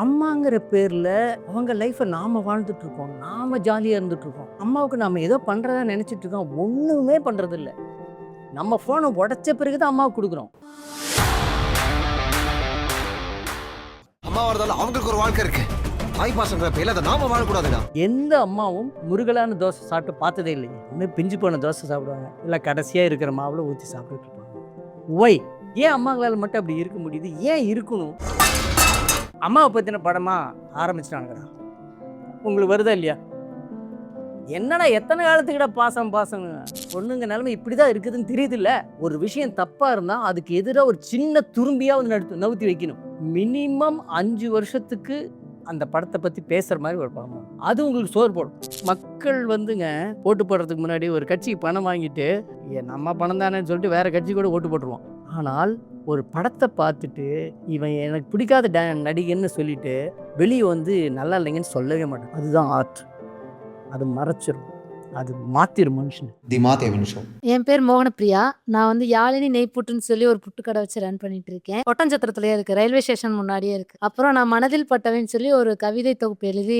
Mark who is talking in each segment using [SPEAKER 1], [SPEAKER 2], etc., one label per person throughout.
[SPEAKER 1] அம்மாங்கிற பேர்ல அவங்க லைஃப்பை நாம வாழ்ந்துட்டு இருக்கோம், நாம ஜாலியா இருந்துட்டு இருக்கோம். அம்மாவுக்கு நாம ஏதோ பண்றதா நினைச்சிட்டு இருக்கோம், ஒண்ணுமே பண்றது இல்ல. நம்ம போனை உடைச்ச பிறகுதான் அம்மாவுக்கு கொடுக்குறோம்.
[SPEAKER 2] அம்மா வரதால அவங்களுக்கு ஒரு வாழ்க்கை இருக்கு. தாய் பாசங்கிற பேர்ல அதை நாம வாழக்கூடாதுடா.
[SPEAKER 1] எந்த அம்மாவும் முருகலான தோசை சாப்பிட்டு பார்த்ததே இல்லைங்க. இன்னும் பிஞ்சு போன தோசை சாப்பிடுவாங்க, இல்ல கடைசியா இருக்கிற மாவுல ஊற்றி சாப்பிட்டுட்டு இருப்பாங்க. ஒய் ஏன் அம்மாங்களால மட்டும் அப்படி இருக்க முடியுது? ஏன் இருக்கணும்? அம்மாவை பத்தின படமா ஆரம்பிச்சிட்டாங்கடா. உங்களுக்கு வருதா இல்லையா? என்னடா எத்தனை காலத்துக்கிட்ட பாசம் பாசம்? பொண்ணுங்க நிலைமை இப்படிதான் இருக்குதுன்னு தெரியுது இல்ல. ஒரு விஷயம் தப்பா இருந்தா அதுக்கு எதிராக ஒரு சின்ன துரும்பியாவது நவுத்தி வைக்கணும். மினிமம் 5 வருஷத்துக்கு அந்த படத்தை பத்தி பேசுற மாதிரி ஒரு படம், அது உங்களுக்கு சோறு போடும். மக்கள் வந்துங்க ஓட்டு போடுறதுக்கு முன்னாடி ஒரு கட்சிக்கு பணம் வாங்கிட்டு நம்ம பணம் தானேன்னு சொல்லிட்டு வேற கட்சி கூட ஓட்டு போட்டுருவோம். ஆனால் ஒரு படத்தை பார்த்துட்டு இவன் எனக்கு பிடிக்காத நடிகன்னு சொல்லிட்டு வெளியே வந்து நல்லா இல்லைங்கன்னு சொல்லவே மாட்டான். அதுதான் ஆர்ட். அது மறைச்சிரும், அது மாத்திரும் மனுஷன்.
[SPEAKER 3] தி மாதேவன் ஷோ.
[SPEAKER 4] என் பேர் மோகனப்பிரியா. நான் வந்து யாழினி நெய் புட்டுன்னு சொல்லி ஒரு புட்டு கடை வச்சு ரன் பண்ணிட்டு இருக்கேன். ஒட்டஞ்சத்திரத்துலயே இருக்கு, ரயில்வே ஸ்டேஷன் முன்னாடியே இருக்கு. அப்புறம் நான் மனதில் பட்டவன்னு சொல்லி ஒரு கவிதை தொகுப்பு எழுதி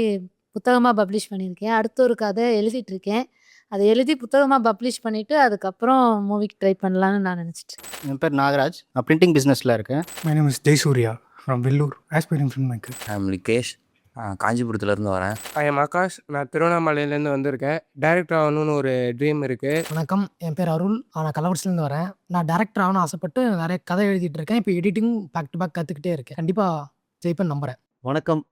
[SPEAKER 4] புத்தகமாக பப்ளிஷ் பண்ணியிருக்கேன். அடுத்த ஒரு கதை எழுதிட்டு இருக்கேன். அதை எழுதி புத்தகமாக பப்ளிஷ் பண்ணிட்டு அதுக்கப்புறம் மூவிக்கு ட்ரை பண்ணலான்னு நான் நினச்சிட்டு.
[SPEAKER 5] என் பேர் நாகராஜ். நான் பிரிண்டிங் பிஸ்னஸில் இருக்கேன்.
[SPEAKER 6] My name is Jaisurya from Vellore, aspiring filmmaker.
[SPEAKER 7] I am Likesh, காஞ்சிபுரத்துலேருந்து வரேன்.
[SPEAKER 8] ஐ எம் ஆகாஷ், நான் திருவண்ணாமலையிலேருந்து வந்திருக்கேன். டைரக்டர் ஆகணும்னு ஒரு ட்ரீம் இருக்குது.
[SPEAKER 9] வணக்கம், என் பேர் அருள். நான் கள்ளக்குறிச்சிலேருந்து வரேன். நான் டேரக்டர் ஆகணும்னு ஆசைப்பட்டு நிறைய கதை எழுதிட்டு இருக்கேன். இப்போ எடிட்டிங் பேக் டு பேக் கற்றுக்கிட்டே இருக்கேன். கண்டிப்பாக ஜெயிப்பேன் நம்புகிறேன்.
[SPEAKER 5] வணக்கம்.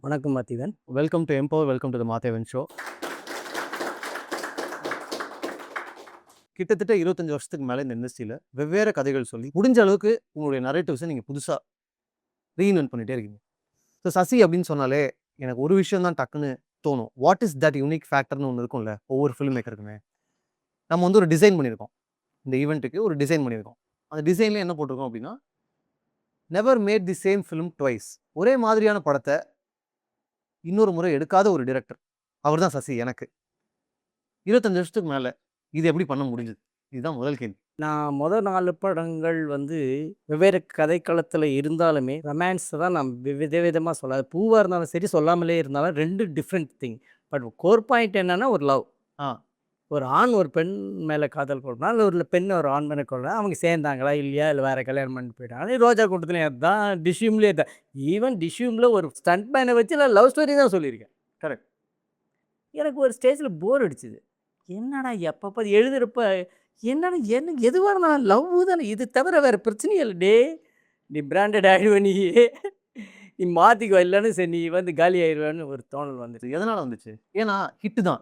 [SPEAKER 1] வணக்கம் Madhevan.
[SPEAKER 5] Welcome to Empower, welcome to the Madhevan show. கிட்டத்தட்ட 25 வருஷத்துக்கு மேலே இந்த இண்டஸ்ட்ரியில் வெவ்வேறு கதைகள் சொல்லி முடிஞ்ச அளவுக்கு உங்களுடைய நரேட்டிவ்ஸை நீங்கள் புதுசாக ரீஇன்வென்ட் பண்ணிகிட்டே இருக்கீங்க. ஸோ சசி அப்படின்னு சொன்னாலே எனக்கு ஒரு விஷயம் தான் டக்குன்னு தோணும். வாட் இஸ் தட் யூனிக் ஃபேக்டர்னு ஒன்று இருக்கும்ல ஒவ்வொரு ஃபில்ம் மேக்கருக்குமே. நம்ம வந்து ஒரு டிசைன் பண்ணியிருக்கோம், இந்த ஈவெண்ட்டுக்கு ஒரு டிசைன் பண்ணியிருக்கோம். அந்த டிசைனில் என்ன போட்டிருக்கோம் அப்படின்னா, never mat the same film twice. ஒரே மாதிரியான படத்தை இன்னொரு முறை எடுக்காத ஒரு டிரெக்டர் அவர் தான் சசி. எனக்கு 25 வருஷத்துக்கு மேலே இது எப்படி பண்ண முடிஞ்சது? இதுதான் முதல் கேள்வி.
[SPEAKER 1] நான் முதல் 4 படங்கள் வந்து வெவ்வேறு கதைக்களத்தில் இருந்தாலுமே ரொமான்ஸை தான் நான் விதவிதமாக சொல்லாது. பூவாக இருந்தாலும் சரி, சொல்லாமலே இருந்தாலும் 2 different thing. But core point என்னன்னா ஒரு லவ். ஒரு ஆண் ஒரு பெண் மேலே காதல் கொள்றா, இல்லை ஒரு பெண் ஒரு ஆண் மேலே கொள்றா, அவங்க சேர்ந்தாங்களா இல்லையா, இல்லை வேறு கல்யாணம் பண்ணிட்டு போயிட்டாங்க. ரோஜா கூட்டத்துலேயும் அதுதான், டிஷ்யூம்லேயே தான். ஈவன் டிஷ்யூமில் ஒரு ஸ்டண்ட் மேனை வச்சு நான் லவ் ஸ்டோரி தான் சொல்லியிருக்கேன். கரெக்ட். எனக்கு ஒரு ஸ்டேஜில் போர் அடிச்சுது. என்னடா எப்பப்போ எழுதுறப்ப என்னடா எனக்கு எதுவாக இருந்தாலும் லவ் தானே, இது தவிர வேறு பிரச்சனையே இல்லை. டே நீ பிராண்டட் ஆகிடுவ, நீ மாற்றிக்கோ, இல்லைன்னு சரி நீ வந்து காலி ஆயிடுவேன்னு ஒரு தோணல் வந்துச்சு.
[SPEAKER 5] எதனால் வந்துச்சு? ஏன்னா ஹிட்டு தான்.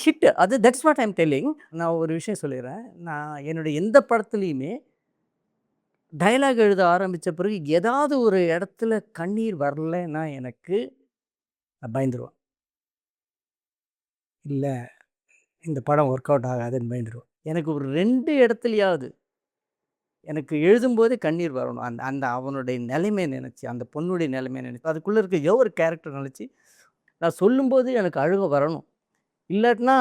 [SPEAKER 1] ஹிட்டு அது தட்ஸ் வாட் ஐம் டெல்லிங். நான் ஒரு விஷயம் சொல்லிடுறேன். நான் என்னுடைய எந்த படத்துலையுமே டைலாக் எழுத ஆரம்பித்த பிறகு ஏதாவது ஒரு இடத்துல கண்ணீர் வரலைன்னா எனக்கு நான் பயந்துருவேன். இல்லை இந்த படம் ஒர்க் அவுட் ஆகாதுன்னு பயந்துருவேன். எனக்கு ஒரு 2 இடத்துலையாவது எனக்கு எழுதும்போதே கண்ணீர் வரணும். அந்த அந்த அவனுடைய நிலைமை நினச்சி, அந்த பொண்ணுடைய நிலைமை நினச்சி, அதுக்குள்ளே இருக்க ஒரு கேரக்டர் நினச்சி நான் சொல்லும்போது எனக்கு அழுக வரணும். இல்லாட்டினா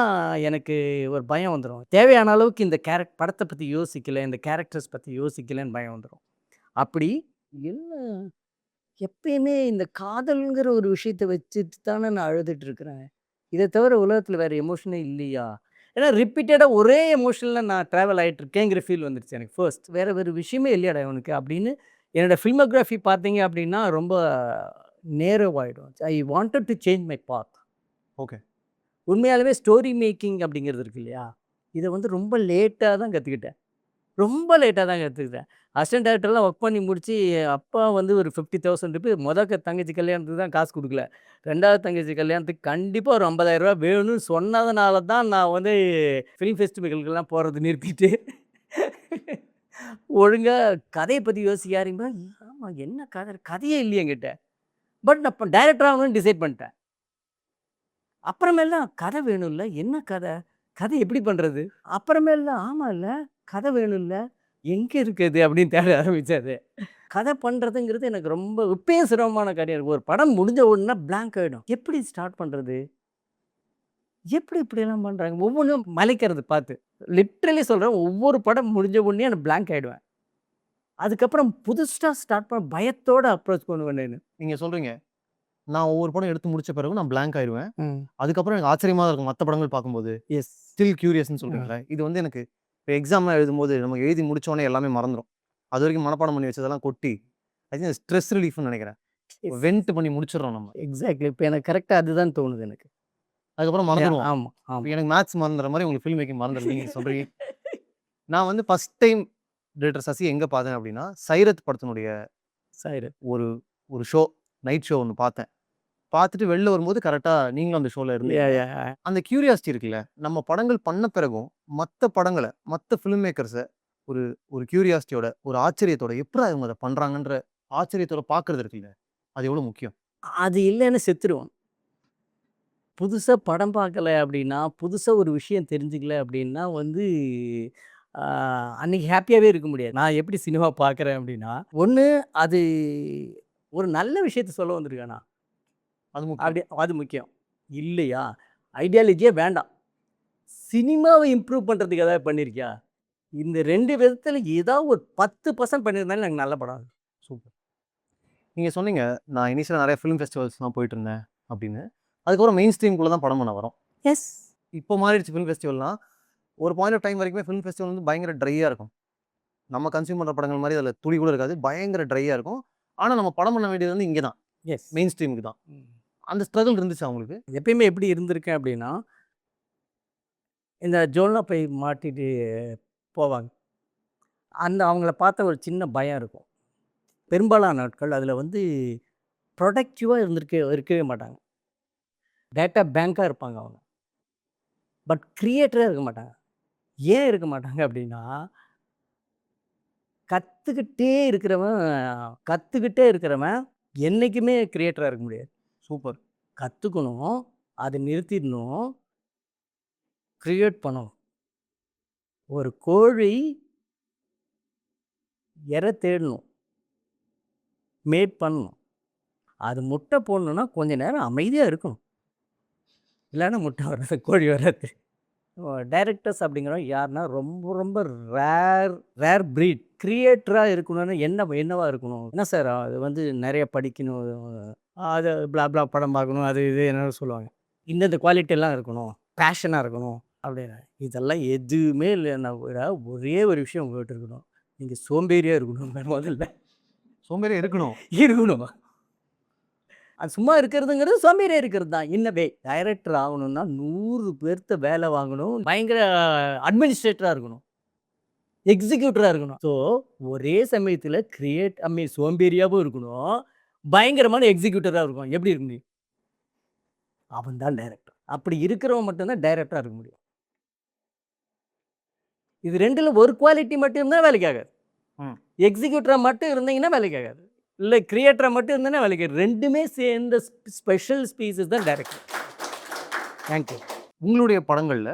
[SPEAKER 1] எனக்கு ஒரு பயம் வந்துடும். தேவையான அளவுக்கு இந்த படத்தை பற்றி யோசிக்கலை, இந்த கேரக்டர்ஸ் பற்றி யோசிக்கலைன்னு பயம் வந்துடும். அப்படி என்ன எப்பயுமே இந்த காதல்ங்கிற ஒரு விஷயத்தை வச்சுட்டு தானே நான் அழுதுட்டு இருக்கிறேன். இதை தவிர உலகத்தில் வேறு எமோஷனே இல்லையா? ஏன்னா ரிப்பீட்டடாக ஒரே எமோஷனில் நான் ட்ராவல் ஆகிட்டு இருக்கேங்கிற ஃபீல் வந்துடுச்சு எனக்கு. ஃபர்ஸ்ட் வேறு விஷயமே இல்லையாடா இவனுக்கு அப்படின்னு. என்னோடய ஃபில்மோகிராஃபி பார்த்தீங்க அப்படின்னா ரொம்ப நேரோவாயிடும். I wanted to change my path.
[SPEAKER 5] Okay.
[SPEAKER 1] உண்மையாலுமே ஸ்டோரி மேக்கிங் அப்படிங்கிறது இருக்கு இல்லையா, இதை வந்து ரொம்ப லேட்டாக தான் கற்றுக்கிட்டேன். அசிஸ்டன்ட் டேரக்டர்லாம் ஒர்க் பண்ணி முடித்து அப்பா வந்து ஒரு 50,000 ருபீஸ் தங்கச்சி கல்யாணத்துக்கு தான் காசு கொடுக்கல. 2வது தங்கச்சி கல்யாணத்துக்கு கண்டிப்பாக ஒரு 50,000 ரூபா வேணும்னு சொன்னதுனால தான் நான் வந்து ஃபிலிம் ஃபெஸ்டிவல்கெல்லாம் போகிறது நிறுத்திட்டு ஒழுங்காக கதையை பற்றி யோசிக்க ஆரம்பிப்பேன். ஆமாம், என்ன கதையே இல்லையே என்கிட்ட. பட் நான் இப்போ டைரக்டர் ஆகணும்னு டிசைட் பண்ணிட்டேன். அப்புறமேல் தான் கதை வேணும் இல்லை, என்ன கதை எப்படி பண்ணுறது? அப்புறமேல் தான் ஆமாம் இல்லை, கதை வேணும் இல்லை, எங்கே இருக்குது அப்படின்னு தேட ஆரம்பித்தாது. கதை பண்ணுறதுங்கிறது எனக்கு ரொம்ப இப்பயும் சிரமமான காரியம் இருக்குது. ஒரு படம் முடிஞ்ச உடனே பிளாங்க் ஆகிடும். எப்படி ஸ்டார்ட் பண்ணுறது, எப்படி இப்படியெல்லாம் பண்ணுறாங்க, ஒவ்வொன்றும் மலைக்கிறது பார்த்து லிட்ரலி சொல்கிறேன். ஒவ்வொரு படம் முடிஞ்ச உடனே எனக்கு பிளாங்க் ஆகிடுவேன். அதுக்கப்புறம் புதுசாக ஸ்டார்ட் பண்ண பயத்தோடு அப்ரோச் பண்ணுவேன்.
[SPEAKER 5] நீங்கள் சொல்கிறீங்க நான் ஒவ்வொரு படம் எடுத்து முடிச்ச பிறகு நான் blank ஆயிருவேன்.
[SPEAKER 1] ம்.
[SPEAKER 5] அதுக்கப்புறம் எனக்கு ஆச்சரியமா தான் இருக்கும் மத்த படங்கள் பார்க்கும்போது.
[SPEAKER 1] எஸ்.
[SPEAKER 5] ஸ்டில் கியூரியஸ்ன்னு சொல்றீங்கல்ல. இது வந்து எனக்கு இப்போ எக்ஸாம்லாம் எழுதும்போது நம்ம எழுதி முடிச்ச உடனே எல்லாமே மறந்துரும். அதுவரைக்கும் மனப்பாடம் பண்ணி வச்சதெல்லாம் கொட்டி, ஐ திங்க் ஸ்ட்ரெஸ் ரிலீஃப்னு நினைக்கிறேன். வென்ட் பண்ணி முடிச்சிடுறோம் நம்ம.
[SPEAKER 1] எக்ஸாக்ட்லி. இப்போ எனக்கு கரெக்டாக அதுதான் தோணுது எனக்கு.
[SPEAKER 5] அதுக்கப்புறம் மறந்துடுவோம்.
[SPEAKER 1] ஆமாம் ஆமாம்.
[SPEAKER 5] இப்ப எனக்கு மேத்ஸ் மறந்துற மாதிரி உங்களுக்கு ஃபில்ம் மேக்கிங் மறந்துடுது நீங்க சொல்றீங்க. நான் வந்து ஃபர்ஸ்ட் டைம் டைரக்டர் சசி எங்க பார்த்தேன் அப்படின்னா, சைரத் படத்தினுடைய
[SPEAKER 1] சரி.
[SPEAKER 5] ஒரு ஒரு ஷோ, நைட் ஷோ ஒண்ணு பார்த்தேன். பார்த்துட்டு வெளில வரும்போது கரெக்ட்டா நீங்களும் அந்த ஷோல இருந்தீங்க. அந்த கியூரியாசிட்டி இருக்குல்ல, நம்ம படங்கள் பண்ண பிறகும் மத்த படங்கள, மத்த ஃபில்ம் மேக்கர்ஸ ஒரு ஒரு கியூரியாசிட்டியோட, ஒரு ஆச்சரியத்தோட எப்புட்றா இவங்க அத பண்றாங்கன்ற ஆச்சரியத்தோட பார்க்கறது இருக்குல்ல, அது எவ்வளோ முக்கியம்?
[SPEAKER 1] அது இல்லைன்னு செத்துருவோம். புதுசா படம் பார்க்கல அப்படின்னா, புதுசா ஒரு விஷயம் தெரிஞ்சுக்கல அப்படின்னா வந்து, ஆ அன்னைக்கு ஹேப்பியாவே இருக்க முடியாது. நான் எப்படி சினிமா பார்க்குறேன் அப்படின்னா, ஒண்ணு அது ஒரு நல்ல விஷயத்த சொல்ல வந்திருக்கானா?
[SPEAKER 5] அது முக்கியம்.
[SPEAKER 1] அப்படி அது முக்கியம். இல்லையா, ஐடியாலஜியே வேண்டாம். சினிமாவை இம்ப்ரூவ் பண்ணுறதுக்கு ஏதாவது பண்ணியிருக்கியா? இந்த 2 விதத்துல ஏதாவது ஒரு 10% பண்ணியிருந்தாலும் எனக்கு நல்ல படம்.
[SPEAKER 5] சூப்பர். நீங்க சொன்னீங்க, நான் இனிஷியலா நெறைய ஃபிலிம் ஃபெஸ்டிவல்ஸ்லாம் போயிட்டுருந்தேன் அப்படின்னு. அதுக்கப்புறம் மெயின் ஸ்ட்ரீம்குள்ள தான் படம் பண்ண வரோம்.
[SPEAKER 1] எஸ்.
[SPEAKER 5] இப்போ மாறிடுச்சு ஃபிலிம் ஃபெஸ்டிவல்னா. ஒரு பாயிண்ட் ஆஃப் டைம் வரைக்குமே ஃபிலிம் ஃபெஸ்டிவல் வந்து பயங்கர ட்ரையா இருக்கும். நம்ம கன்சியூம் பண்ற படங்கள் மாரி அதில துளி கூட இருக்காது. பயங்கர ட்ரையா இருக்கும். ஆனா நம்ம படம் பண்ண வேண்டியது வந்து இங்க தான்.
[SPEAKER 1] எஸ்.
[SPEAKER 5] மெயின் ஸ்ட்ரீமுக்கு தான். அந்த ஸ்ட்ரகிள் இருந்துச்சா உங்களுக்கு?
[SPEAKER 1] எப்பயுமே எப்படி இருந்திருக்கேன் அப்படின்னா, இந்த ஜோன்ல போய் மாட்டிட்டு போவாங்க. அவங்கள பார்த்தா ஒரு சின்ன பயம் இருக்கும். பெரும்பாலான நாட்கள் அதில வந்து ப்ரொடக்டிவா இருக்கவே மாட்டாங்க. டேட்டா பேங்கா இருப்பாங்க அவங்க. பட் கிரியேட்டரா இருக்க மாட்டாங்க. ஏன் இருக்க மாட்டாங்க அப்படின்னா, கத்துக்கிட்டே இருக்கிறவன் என்னைக்குமே கிரியேட்டரா இருக்க முடியாது.
[SPEAKER 5] சூப்பர்.
[SPEAKER 1] கத்துக்கணும், அத நிறுத்திடணும், கிரியேட் பண்ணணும். ஒரு கோழி இரை தேடணும், மேட் பண்ணணும். அது முட்டை போடணும்னா கொஞ்ச நேரம் அமைதியா இருக்கணும். இல்லைன்னா முட்டை வராது, கோழி வராது. டைரக்டர்ஸ் அப்படிங்கிறவங்க யாருன்னா ரொம்ப ரொம்ப ரேர் ப்ரீட். கிரியேட்டரா இருக்கணும்னா என்னவா இருக்கணும்? என்ன சார் அது வந்து நிறைய படிக்கணும், அது பிளா படம் பார்க்கணும், அது இது என்னென்ன சொல்லுவாங்க. இந்தந்த குவாலிட்டியெல்லாம் இருக்கணும், பேஷனாக இருக்கணும் அப்படின்னு. இதெல்லாம் எதுவுமே இல்லைன்னா விட ஒரே ஒரு விஷயம் உங்கள்கிட்ட இருக்கணும். நீங்கள் சோம்பேறியாக இருக்கணும் முதல்ல.
[SPEAKER 5] சோம்பேறியா இருக்கணும்.
[SPEAKER 1] இருக்கணும். அது சும்மா இருக்கிறதுங்கிறது சோம்பேறியாக இருக்கிறது தான். இன்னவே டைரக்டர் ஆகணும்னா 100 பேர்த்த வேலை வாங்கணும், பயங்கர அட்மினிஸ்ட்ரேட்டராக இருக்கணும், எக்ஸிக்யூட்டராக இருக்கணும். ஸோ ஒரே சமயத்தில் சோம்பேறியாகவும் இருக்கணும், பயங்கரமான எக்ஸிக்யூட்டராக இருக்கும். எப்படி இருக்க முடியும்? அவன் தான் டைரக்டர். அப்படி இருக்கிறவன் மட்டும்தான் டைரக்டராக இருக்க முடியும். இது 2ல் ஒரு குவாலிட்டி மட்டும் இருந்தால் வேலைக்கு ஆகாது. எக்ஸிக்யூட்டராக மட்டும் இருந்தீங்கன்னா வேலைக்கு ஆகாது. இல்லை கிரியேட்டராக மட்டும் இருந்தேன்னா வேலைக்கு ஆகாது. 2மே சேர்ந்த ஸ்பெஷல் ஸ்பீசஸ் தான் டைரக்டர். தேங்க்யூ.
[SPEAKER 5] உங்களுடைய படங்கள்ல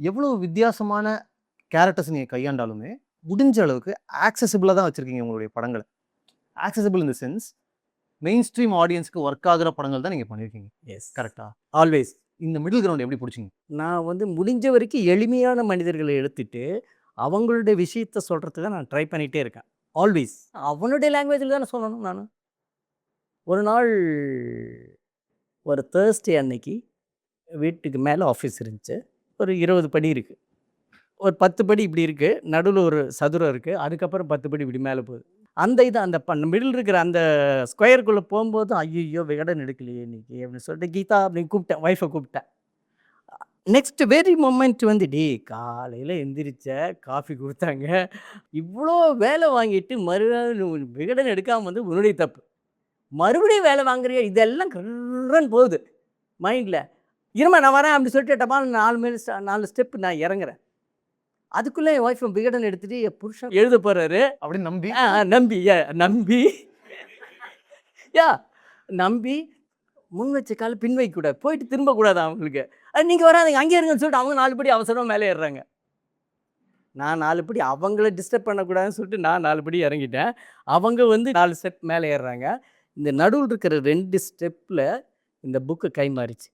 [SPEAKER 5] எவ்வளோ வித்தியாசமான கேரக்டர்ஸ் நீங்க கையாண்டாலுமே, முடிஞ்ச அளவுக்கு ஆக்சஸிபிளா தான் வச்சிருக்கீங்க உங்களுடைய படங்கள. Accessible in the sense, mainstream ஆடியன்ஸ்க்கு ஒர்க் ஆகுற படங்கள் தான் நீங்க பண்ணியிருக்கீங்க.
[SPEAKER 1] எஸ்.
[SPEAKER 5] கரெக்ட்டா?
[SPEAKER 1] ஆல்வேஸ்.
[SPEAKER 5] இந்த மிடில் கிரவுண்ட் எப்படி புடிச்சீங்க?
[SPEAKER 1] நான் வந்து முடிஞ்ச வரைக்கும் எளிமையான மனிதர்களை எடுத்துட்டு, அவங்களுடைய விஷயத்த சொல்கிறதுக்கு நான் ட்ரை பண்ணிகிட்டே இருக்கேன். ஆல்வேஸ். அவனுடைய லாங்குவேஜில் தானே சொல்லணும் நான். ஒரு நாள் ஒரு தேர்ஸ்டே அன்னைக்கு வீட்டுக்கு மேலே ஆஃபீஸ் இருந்துச்சு. ஒரு 20 படி இருக்குது. ஒரு 10 படி இப்படி இருக்குது, நடுவில் ஒரு சதுரம் இருக்குது, அதுக்கப்புறம் 10 படி இப்படி மேலே போகுது. அந்த மிடில் இருக்கிற அந்த ஸ்கொயருக்குள்ளே போகும்போது, ஐயோ விகடன் எடுக்கலையே இன்னைக்கு அப்படின்னு சொல்லிட்டு கீதா அப்படின்னு கூப்பிட்டேன், ஒய்ஃபை கூப்பிட்டேன். நெக்ஸ்ட் வெரி மொமெண்ட் வந்து காலையில் எந்திரிச்ச, காஃபி கொடுத்தாங்க, இவ்வளோ வேலை வாங்கிட்டு மறுநாள் விகடன் எடுக்காமல் வந்து உன்னுடைய தப்பு, மறுபடியும் வேலை வாங்குறியா, இதெல்லாம் கர்றன்னு போகுது மைண்டில். இருமா நான் வரேன் அப்படின்னு சொல்லிட்டு டப்பால் 4 ஸ்டெப் நான் இறங்குறேன். அதுக்குள்ளே என் ஒய்ஃப் விகடன் எடுத்துகிட்டு என் புருஷன் எழுத போகிறாரு
[SPEAKER 5] அப்படின்னு நம்பி
[SPEAKER 1] நம்பி முன் வச்ச கால பின் வைக்கக்கூடாது, போயிட்டு திரும்பக்கூடாது அவங்களுக்கு. நீங்கள் வராதிங்க அங்கே இருங்கன்னு சொல்லிட்டு அவங்க 4 படி அவசரமாக மேலே ஏறுறாங்க. நான் 4 படி அவங்கள டிஸ்டர்ப் பண்ணக்கூடாதுன்னு சொல்லிட்டு நான் 4 படி இறங்கிட்டேன். அவங்க வந்து 4 ஸ்டெப் மேலே ஏறுறாங்க. இந்த நடுவில் இருக்கிற 2 ஸ்டெப்பில் இந்த புக்கு கை மாறிச்சு.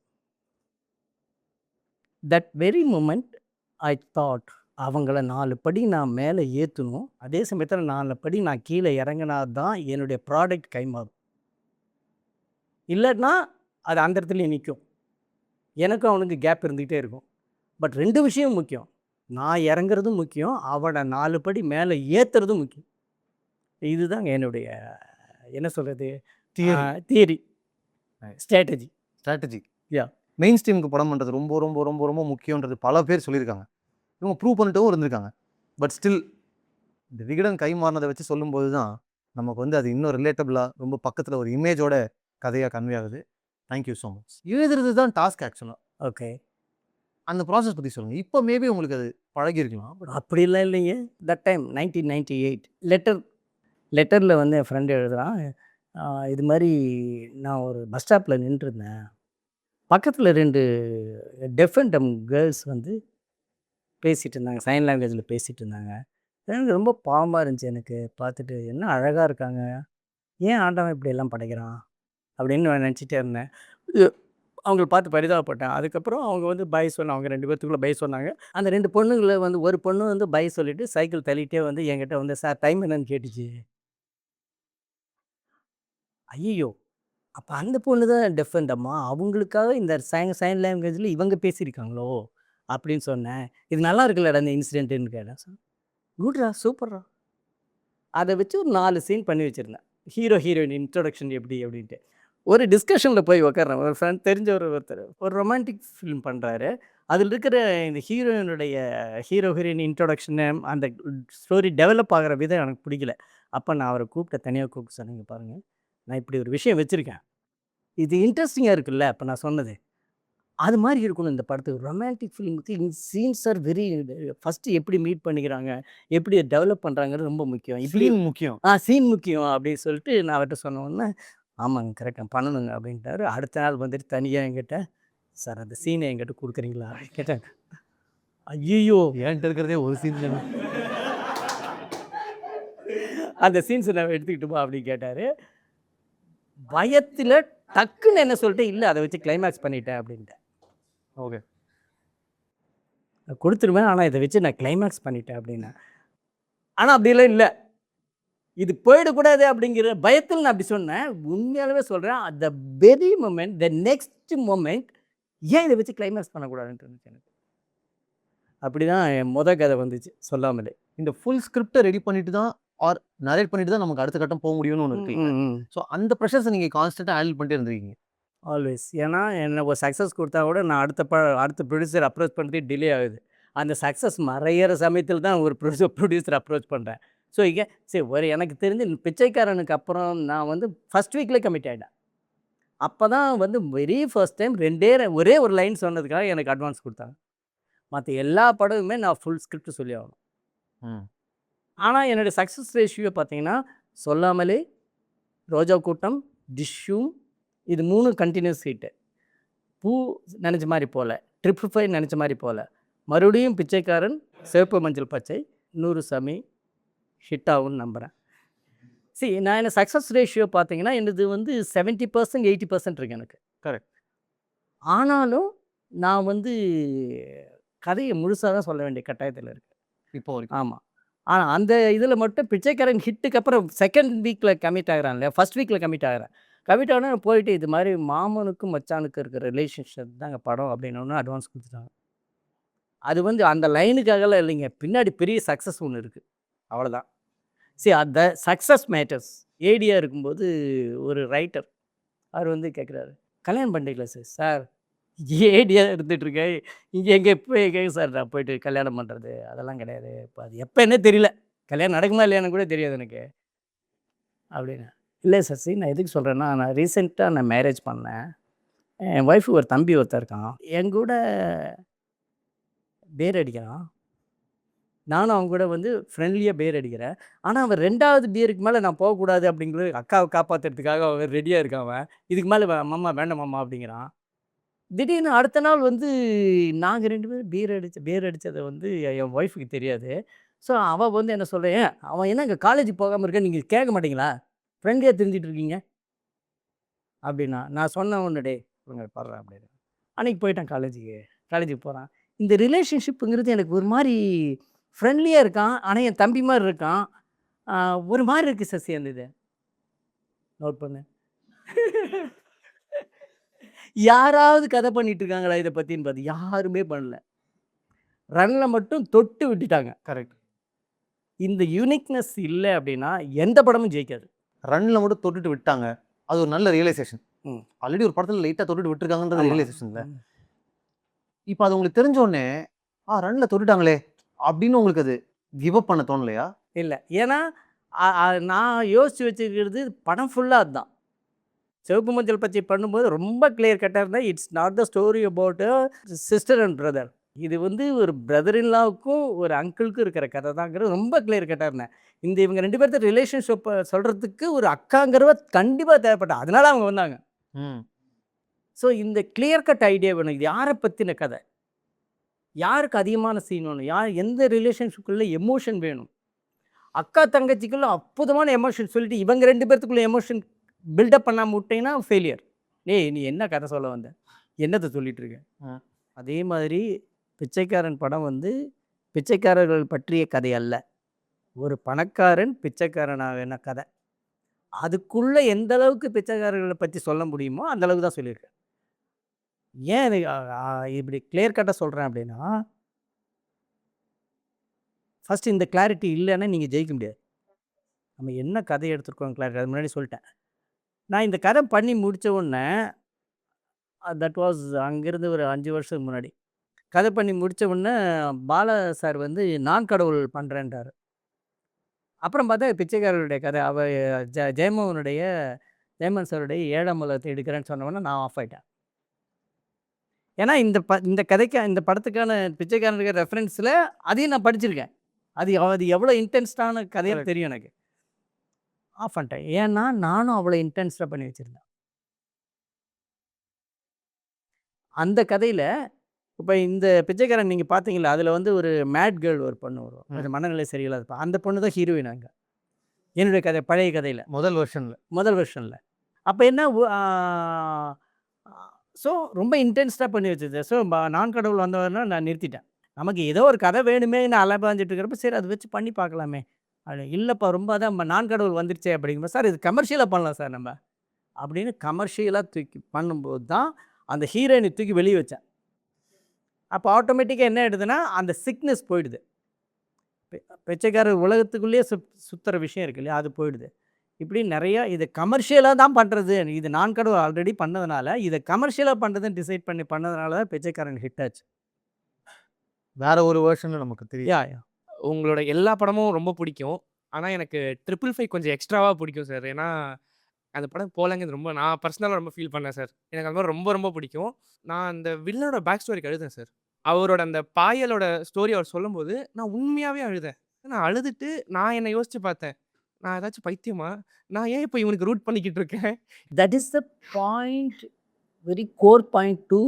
[SPEAKER 1] That very moment I thought, அவங்கள 4 படி நான் மேலே ஏற்றணும், அதே சமயத்தில் 4 படி நான் கீழே இறங்கினா தான் என்னுடைய ப்ராடக்ட் கை மாறும். இல்லைன்னா அது அந்த இடத்துலயே நிற்கும். எனக்கும் அவனுக்கு கேப் இருந்துக்கிட்டே இருக்கும். பட் 2 விஷயம் முக்கியம். நான் இறங்குறதும் முக்கியம், அவனை 4 படி மேலே ஏற்றுறதும் முக்கியம். இதுதாங்க என்னுடைய என்ன சொல்கிறது, தியரி, ஸ்ட்ராட்டஜி.
[SPEAKER 5] ஸ்ட்ராட்டஜி.
[SPEAKER 1] Yeah.
[SPEAKER 5] மெயின் ஸ்ட்ரீமுக்கு படம் பண்ணுறது ரொம்ப ரொம்ப ரொம்ப ரொம்ப முக்கியன்றது பல பேர் சொல்லியிருக்காங்க. இவங்க ப்ரூவ் பண்ணிட்டும் இருந்திருக்காங்க. பட் ஸ்டில் இந்த விகடன் கை மாறினதை வச்சு சொல்லும்போது தான் நமக்கு வந்து அது இன்னும் ரிலேட்டபிளாக ரொம்ப பக்கத்தில் ஒரு இமேஜோட கதையாக கன்வே ஆகுது. Thank you so much. எழுதுறது தான் டாஸ்க் ஆக்சுவலாக.
[SPEAKER 1] ஓகே.
[SPEAKER 5] அந்த ப்ராசஸ் பற்றி சொல்லுங்கள். இப்போ மேபி உங்களுக்கு அது பழகிருக்கலாம். பட்
[SPEAKER 1] அப்படிலாம் இல்லைங்க. தட் டைம் 1998 லெட்டரில் வந்து என் ஃப்ரெண்டு எழுதுகிறான், இது மாதிரி நான் ஒரு பஸ் ஸ்டாப்பில் நின்றுருந்தேன், பக்கத்தில் 2 டெஃப் அண்ட் டம் கேர்ள்ஸ் வந்து பேசிகிட்டு இருந்தாங்க, சைன் லாங்குவேஜில் பேசிகிட்டு இருந்தாங்க. எனக்கு ரொம்ப பாவமாக இருந்துச்சு. எனக்கு பார்த்துட்டு என்ன அழகாக இருக்காங்க, ஏன் ஆண்டவன் இப்படியெல்லாம் படைக்கிறான் அப்படின்னு நான் நினச்சிட்டே இருந்தேன். அவங்கள பார்த்து பரிதாபப்பட்டேன். அதுக்கப்புறம் அவங்க வந்து பை சொன்னாங்க. அவங்க 2 பேத்துக்குள்ள பை சொன்னாங்க. அந்த 2 பொண்ணுங்கள வந்து ஒரு பொண்ணு வந்து பை சொல்லிவிட்டு சைக்கிள் தள்ளிகிட்டே வந்து என்கிட்ட வந்து சார் டைம் என்னன்னு கேட்டுச்சு. ஐயோ! அப்போ அந்த பொண்ணு தான் டெஃப் அண்ட் டம்மா, அவங்களுக்காக இந்த சைன் லாங்குவேஜில் இவங்க பேசியிருக்காங்களோ அப்படின்னு சொன்னேன். இது நல்லா இருக்குல்லடா இந்த இன்சிடென்ட்டுன்னு கேட்டேன். சார் குட்ரா, சூப்பர்ரா. அதை வச்சு ஒரு 4 சீன் பண்ணி வச்சுருந்தேன். ஹீரோ ஹீரோயின் இன்ட்ரொடக்ஷன் எப்படி அப்படின்ட்டு. ஒரு டிஸ்கஷனில் போய் உட்கார்றேன். ஒரு ஃப்ரெண்ட் தெரிஞ்சவர் ஒருத்தர் ஒரு ரொமான்டிக் ஃபிலிம் பண்ணுறாரு. அதில் இருக்கிற இந்த ஹீரோயினுடைய ஹீரோயின் இன்ட்ரொடக்ஷனு அந்த ஸ்டோரி டெவலப் ஆகிற விதம் எனக்கு பிடிக்கல. அப்போ நான் அவரை தனியாக கூப்பிட்டு சொன்னேங்க, பாருங்கள் நான் இப்படி ஒரு விஷயம் வச்சுருக்கேன், இது இன்ட்ரெஸ்டிங்காக இருக்குல்ல அப்போ நான் சொன்னது அது மாதிரி இருக்கணும் இந்த படத்துக்கு. ரொமான்டிக் ஃபிலிமுக்கு சீன்ஸ் ஆர் வெரி ஃபஸ்ட்டு எப்படி மீட் பண்ணிக்கிறாங்க, எப்படி டெவலப் பண்ணுறாங்கிறது ரொம்ப முக்கியம். இப்படி
[SPEAKER 5] முக்கியம்.
[SPEAKER 1] சீன் முக்கியம் அப்படின்னு சொல்லிட்டு நான் அவர்கிட்ட சொன்ன உடனே ஆமாங்க கரெக்டாக பண்ணணுங்க அப்படின்ட்டாரு. அடுத்த நாள் வந்துட்டு தனியாக என்கிட்ட சார் அந்த சீனை என்கிட்ட கொடுக்குறீங்களா கேட்டேன். ஐயோ
[SPEAKER 5] ஏன்ட்டு இருக்கிறதே ஒரு சீன் தானே.
[SPEAKER 1] அந்த சீன்ஸை நான் எடுத்துக்கிட்டுமா அப்படின்னு கேட்டார். பயத்தில் டக்குன்னு என்ன சொல்லிட்டு இல்லை அதை வச்சு கிளைமேக்ஸ் பண்ணிட்டேன் அப்படின்ட்டேன்.
[SPEAKER 5] ஓகே,
[SPEAKER 1] கொடுத்துருவேன், ஆனால் இதை வச்சு நான் கிளைமேக்ஸ் பண்ணிட்டேன் அப்படின்னேன். ஆனால் அப்படிலாம் இல்லை, இது போயிடக்கூடாது அப்படிங்கிற பயத்தில் நான் அப்படி சொன்னேன். உண்மையாகவே சொல்கிறேன், அந்த very moment the next moment ஏன் இதை வச்சு கிளைமேக்ஸ் பண்ணக்கூடாதுன்ட்டு இருந்துச்சு எனக்கு. அப்படி தான் என் கதை வந்துச்சு சொல்லாமலே.
[SPEAKER 5] இந்த ஃபுல் ஸ்கிரிப்டை ரெடி பண்ணிட்டு தான் ஆர் நரேட் பண்ணிட்டு தான் நமக்கு அடுத்த கட்டம் போக முடியும்னு ஒன்று இருக்கு. ஸோ அந்த ப்ரெஷர்ஸை நீங்கள் கான்ஸ்டன்ட்டாக ஹேண்டில் பண்ணிட்டே இருந்திருக்கீங்க
[SPEAKER 1] ஆல்வேஸ். ஏன்னா என்ன ஒரு சக்ஸஸ் கொடுத்தா கூட நான் அடுத்த ப்ரொடியூசர் அப்ரோச் பண்ணுறதே டிலே ஆகுது. அந்த சக்ஸஸ் மறையிற சமயத்தில் தான் ஒரு ப்ரொடியூசர் அப்ரோச் பண்ணுறேன். ஸோ இங்கே சரி எனக்கு தெரிஞ்சு பிச்சைக்காரனுக்கு அப்புறம் நான் வந்து ஃபஸ்ட் வீக்கில் கமிட் ஆகிட்டேன். அப்போ தான் வந்து வெரி ஃபர்ஸ்ட் டைம் ஒரே ஒரு லைன் சொன்னதுக்காக எனக்கு அட்வான்ஸ் கொடுத்தாங்க. மற்ற எல்லா படமுமே நான் ஃபுல் ஸ்கிரிப்ட் சொல்லி ஆகணும். ஆனால் என்னுடைய சக்ஸஸ் ரேஷியோ பார்த்தீங்கன்னா சொல்லாமலே, ரோஜா கூட்டம், டிஷ்யூம், இது 3 கண்டினியூஸ் ஹிட்டு. பூ நினச்ச மாதிரி போகல, 555 நினச்ச மாதிரி போகல, மறுபடியும் பிச்சைக்காரன், சிவப்பு மஞ்சள் பச்சை, 100 சாமி ஹிட் ஆகும்னு நம்புகிறேன். நான் என்ன சக்ஸஸ் ரேஷியோ பார்த்தீங்கன்னா என்னது வந்து 70% 80% இருக்கு எனக்கு.
[SPEAKER 5] கரெக்ட்.
[SPEAKER 1] ஆனாலும் நான் வந்து கதையை முழுசாக தான் சொல்ல வேண்டிய கட்டாயத்தில் இருக்குது
[SPEAKER 5] இப்போ வரைக்கும்.
[SPEAKER 1] ஆமாம். ஆனால் அந்த இதில் மட்டும் பிச்சைக்காரன் ஹிட்டுக்கு அப்புறம் செகண்ட் வீக்கில் கமிட் ஆகிறான் இல்லையா, ஃபஸ்ட் வீக்கில் கமிட் ஆகிறேன். கமிட் ஆனால் போயிட்டு இது மாதிரி மாமனுக்கும் மச்சானுக்கும் இருக்கிற ரிலேஷன்ஷிப் தாங்க படம் அப்படின்னு அட்வான்ஸ் கொடுத்துட்டாங்க. அது வந்து அந்த லைனுக்காகலாம் இல்லைங்க, பின்னாடி பெரிய சக்ஸஸ் ஒன்று இருக்குது, அவ்வளோதான். அந்த சக்ஸஸ் மேட்டர்ஸ். ஏடியாக இருக்கும்போது ஒரு ரைட்டர் அவர் வந்து கேட்குறாரு, கல்யாணம் பண்ணிக்கல சார் ஏடியாக இருந்துகிட்ருக்கேன், இங்கே எங்கே சார் நான் போயிட்டு கல்யாணம் பண்ணுறது, அதெல்லாம் கிடையாது, இப்போ அது எப்போன்னே தெரியல, கல்யாணம் நடக்குமா இல்லையான்னு கூட தெரியாது எனக்கு அப்படின்னு. இல்லை சசி, நான் எதுக்கு சொல்கிறேன்னா, நான் ரீசெண்டாக நான் மேரேஜ் பண்ணேன். என் ஒய்ஃபு ஒரு தம்பி ஒருத்தர் இருக்கான், என் கூட பேர் அடிக்கிறான். நானும் அவங்க கூட வந்து ஃப்ரெண்ட்லியாக பேர் அடிக்கிறேன். ஆனால் அவன் 2வது பியருக்கு மேலே நான் போகக்கூடாது அப்படிங்கிறது அக்காவை காப்பாற்றுறதுக்காக அவன் ரெடியாக இருக்கான். அவன் இதுக்கு மேலே மாமா வேண்டாம் மாமா அப்படிங்கிறான். திடீர்னு அடுத்த நாள் வந்து நாங்கள் 2 பேரும் பேர் அடித்ததை வந்து என் ஒய்ஃபுக்கு தெரியாது. ஸோ அவள் வந்து என்ன சொல்கிறேன், அவன் என்ன இங்கே காலேஜுக்கு போகாமல் இருக்க, நீங்கள் கேட்க மாட்டீங்களா, ஃப்ரெண்ட்லியாக தெரிஞ்சிட்டு இருக்கீங்க அப்படின்னா. நான் சொன்னேன் ஒன்று, டே இவங்க பாடுறேன் அப்படின்னு. அன்றைக்கி போயிட்டான் காலேஜுக்கு போகிறான். இந்த ரிலேஷன்ஷிப்புங்கிறது எனக்கு ஒரு மாதிரி ஃப்ரெண்ட்லியாக இருக்கான், ஆனால் என் தம்பி மாதிரி இருக்கான், ஒரு மாதிரி இருக்குது சசி. அந்த இது நோட் பண்ணு. யாராவது கதை பண்ணிட்டு இருக்காங்களா இதை பற்றின்னு பார்த்து யாருமே பண்ணல. ரன்னில் மட்டும் தொட்டு விட்டுட்டாங்க.
[SPEAKER 5] கரெக்ட்.
[SPEAKER 1] இந்த யூனிக்னஸ் இல்லை அப்படின்னா எந்த படமும் ஜெயிக்காது.
[SPEAKER 5] ரன்ல மட்டும் தொட்டுட்டு விட்டாங்க. அது ஒரு நல்ல ரியலைசேஷன்.
[SPEAKER 1] ம்.
[SPEAKER 5] ஆல்ரெடி ஒரு படத்துல லைட்டா தொட்டுட்டு விட்டுருக்காங்கன்றது
[SPEAKER 1] ஆமா.
[SPEAKER 5] ரியலைசேஷன்ல. இப்போ அது உங்களுக்கு தெரிஞ்ச உடனே ரன்ல தொட்டுட்டாங்களே அப்படின்னு உங்களுக்கு அது கிவ் அப் பண்ண தோணலையா?
[SPEAKER 1] இல்லை, ஏன்னா நான் யோசித்து வச்சுக்கிறது படம் ஃபுல்லாக அதுதான். சிவப்பு மஞ்சள் பச்சை பண்ணும்போது ரொம்ப கிளியர் கட்டாக இருந்தால் it's not the story about sister and brother. இது வந்து ஒரு பிரதர் இன்லாவுக்கும் ஒரு அங்கிளுக்கும் இருக்கிற கதை தாங்கிறது ரொம்ப கிளியர் கட்டாக இருந்தேன். இவங்க 2 பேர்த்த ரிலேஷன்ஷிப் சொல்கிறதுக்கு ஒரு அக்காங்கிறவ கண்டிப்பாக தேவைப்பட்டா, அதனால அவங்க வந்தாங்க. ஸோ இந்த கிளியர் கட் ஐடியா வேணும். இது யாரை பற்றின கதை, யாருக்கு அதிகமான சீன் வேணும், எந்த ரிலேஷன்ஷிப்புக்குள்ளே எமோஷன் வேணும். அக்கா தங்கச்சிக்குள்ளே அற்புதமான எமோஷன் சொல்லிட்டு இவங்க 2 பேர்த்துக்குள்ளே எமோஷன் பில்டப் பண்ணாமல் விட்டீங்கன்னா ஃபெயிலியர். நீ என்ன கதை சொல்ல வந்த, என்னத்தை சொல்லிட்டு இருக்க. அதே மாதிரி பிச்சைக்காரன் படம் வந்து பிச்சைக்காரர்கள் பற்றிய கதை அல்ல, ஒரு பணக்காரன் பிச்சைக்காரனான கதை. அதுக்குள்ளே எந்த அளவுக்கு பிச்சைக்காரர்களை பற்றி சொல்ல முடியுமோ அந்த அளவுக்கு தான் சொல்லியிருக்கேன். ஏன் இது இப்படி கிளியர் கட்டாக சொல்கிறேன் அப்படின்னா, ஃபஸ்ட்டு இந்த கிளாரிட்டி இல்லைன்னா நீங்கள் ஜெயிக்க முடியாது. நம்ம என்ன கதை எடுத்துருக்கோம் கிளாரிட்டி, அது முன்னாடி சொல்லிட்டேன். நான் இந்த கதை பண்ணி முடித்த உடனே தட் வாஸ் அங்கேருந்து ஒரு 5 வருஷத்துக்கு முன்னாடி கதை பண்ணி முடித்த உடனே பாலா சார் வந்து நான் கடவுள் பண்ணுறேன்றார். அப்புறம் பார்த்தா பிச்சைக்காரருடைய கதை ஜெயமோகன் சாருடைய 7ஆம் உலகத்தை எடுக்கிறேன்னு சொன்ன உடனே நான் ஆஃப் ஆகிட்டேன். ஏன்னா இந்த கதைக்கு இந்த படத்துக்கான பிச்சைக்காரனுக்கு ரெஃபரன்ஸில் அதையும் நான் படிச்சிருக்கேன். அது எவ்வளோ இன்டென்ஸ்டான கதைன்னு தெரியும் எனக்கு. ஆஃப் பண்ணிட்டேன். ஏன்னா நானும் அவ்வளோ இன்டென்ஸ்டாக பண்ணி வச்சுருந்தேன் அந்த கதையில். இப்போ இந்த பிச்சைக்காரன் நீங்கள் பார்த்தீங்களா, அதில் வந்து ஒரு மேட் கேர்ள் ஒரு பொண்ணு வரும், அது மனநிலை சரியில்லாத அந்த பொண்ணு தான் ஹீரோயின் அங்கே என்னுடைய கதை, பழைய கதையில் முதல் வெர்ஷனில். அப்போ என்ன, ஸோ ரொம்ப இன்டென்ஸ்டாக பண்ணி வச்சுது. ஸோ நான் கடவுள் வந்தவர்னா நான் நிறுத்திட்டேன். நமக்கு ஏதோ ஒரு கதை வேணுமே, நான் அலைபாஞ்சிட்டு இருக்கிறப்ப சரி அதை வச்சு பண்ணி பார்க்கலாமே. அது இல்லைப்பா ரொம்ப அதான் நான் கடவுள் வந்துருச்சே அப்படிங்கும்போது, சார் இது கமர்ஷியலாக பண்ணலாம் சார் நம்ம அப்படின்னு கமர்ஷியலாக தூக்கி பண்ணும்போது தான் அந்த ஹீரோயினை தூக்கி வெளியே வச்சேன். அப்போ ஆட்டோமேட்டிக்காக என்ன ஆகிடுதுன்னா அந்த சிக்னஸ் போயிடுது. பிச்சைக்காரர் உலகத்துக்குள்ளேயே சுற்றுற விஷயம் இருக்கு இல்லையா, அது போயிடுது. இப்படி நிறையா இது கமர்ஷியலாக தான் பண்ணுறது. இது நான் கடவுள் ஆல்ரெடி பண்ணதுனால இதை கமர்ஷியலாக பண்ணுறதுன்னு டிசைட் பண்ணதுனால தான் பிச்சைக்காரன் ஹிட் ஆச்சு.
[SPEAKER 5] வேற ஒரு வெர்ஷனில் நமக்கு தெரியும்.
[SPEAKER 8] உங்களோட எல்லா படமும் ரொம்ப பிடிக்கும். ஆனால் எனக்கு 555 கொஞ்சம் எக்ஸ்ட்ராவாக பிடிக்கும் சார். ஏன்னா அந்த படம் போலங்கிறது ரொம்ப நான் பர்சனலாக ரொம்ப ஃபீல் பண்ணேன் சார். எனக்கு அந்த மாதிரி ரொம்ப ரொம்ப பிடிக்கும். நான் அந்த வில்லனோட பேக் ஸ்டோரிக்கு அழுதேன் சார். அவரோட அந்த பாயலோட ஸ்டோரி அவர் சொல்லும்போது நான் உண்மையாகவே அழுதேன். நான் அழுதுட்டு நான் என்னை யோசிச்சு பார்த்தேன், நான் ஏதாச்சும் பைத்தியமா, நான் ஏன் இப்போ இவனுக்கு ரூட் பண்ணிக்கிட்டு இருக்கேன்.
[SPEAKER 1] That is the point, very core point to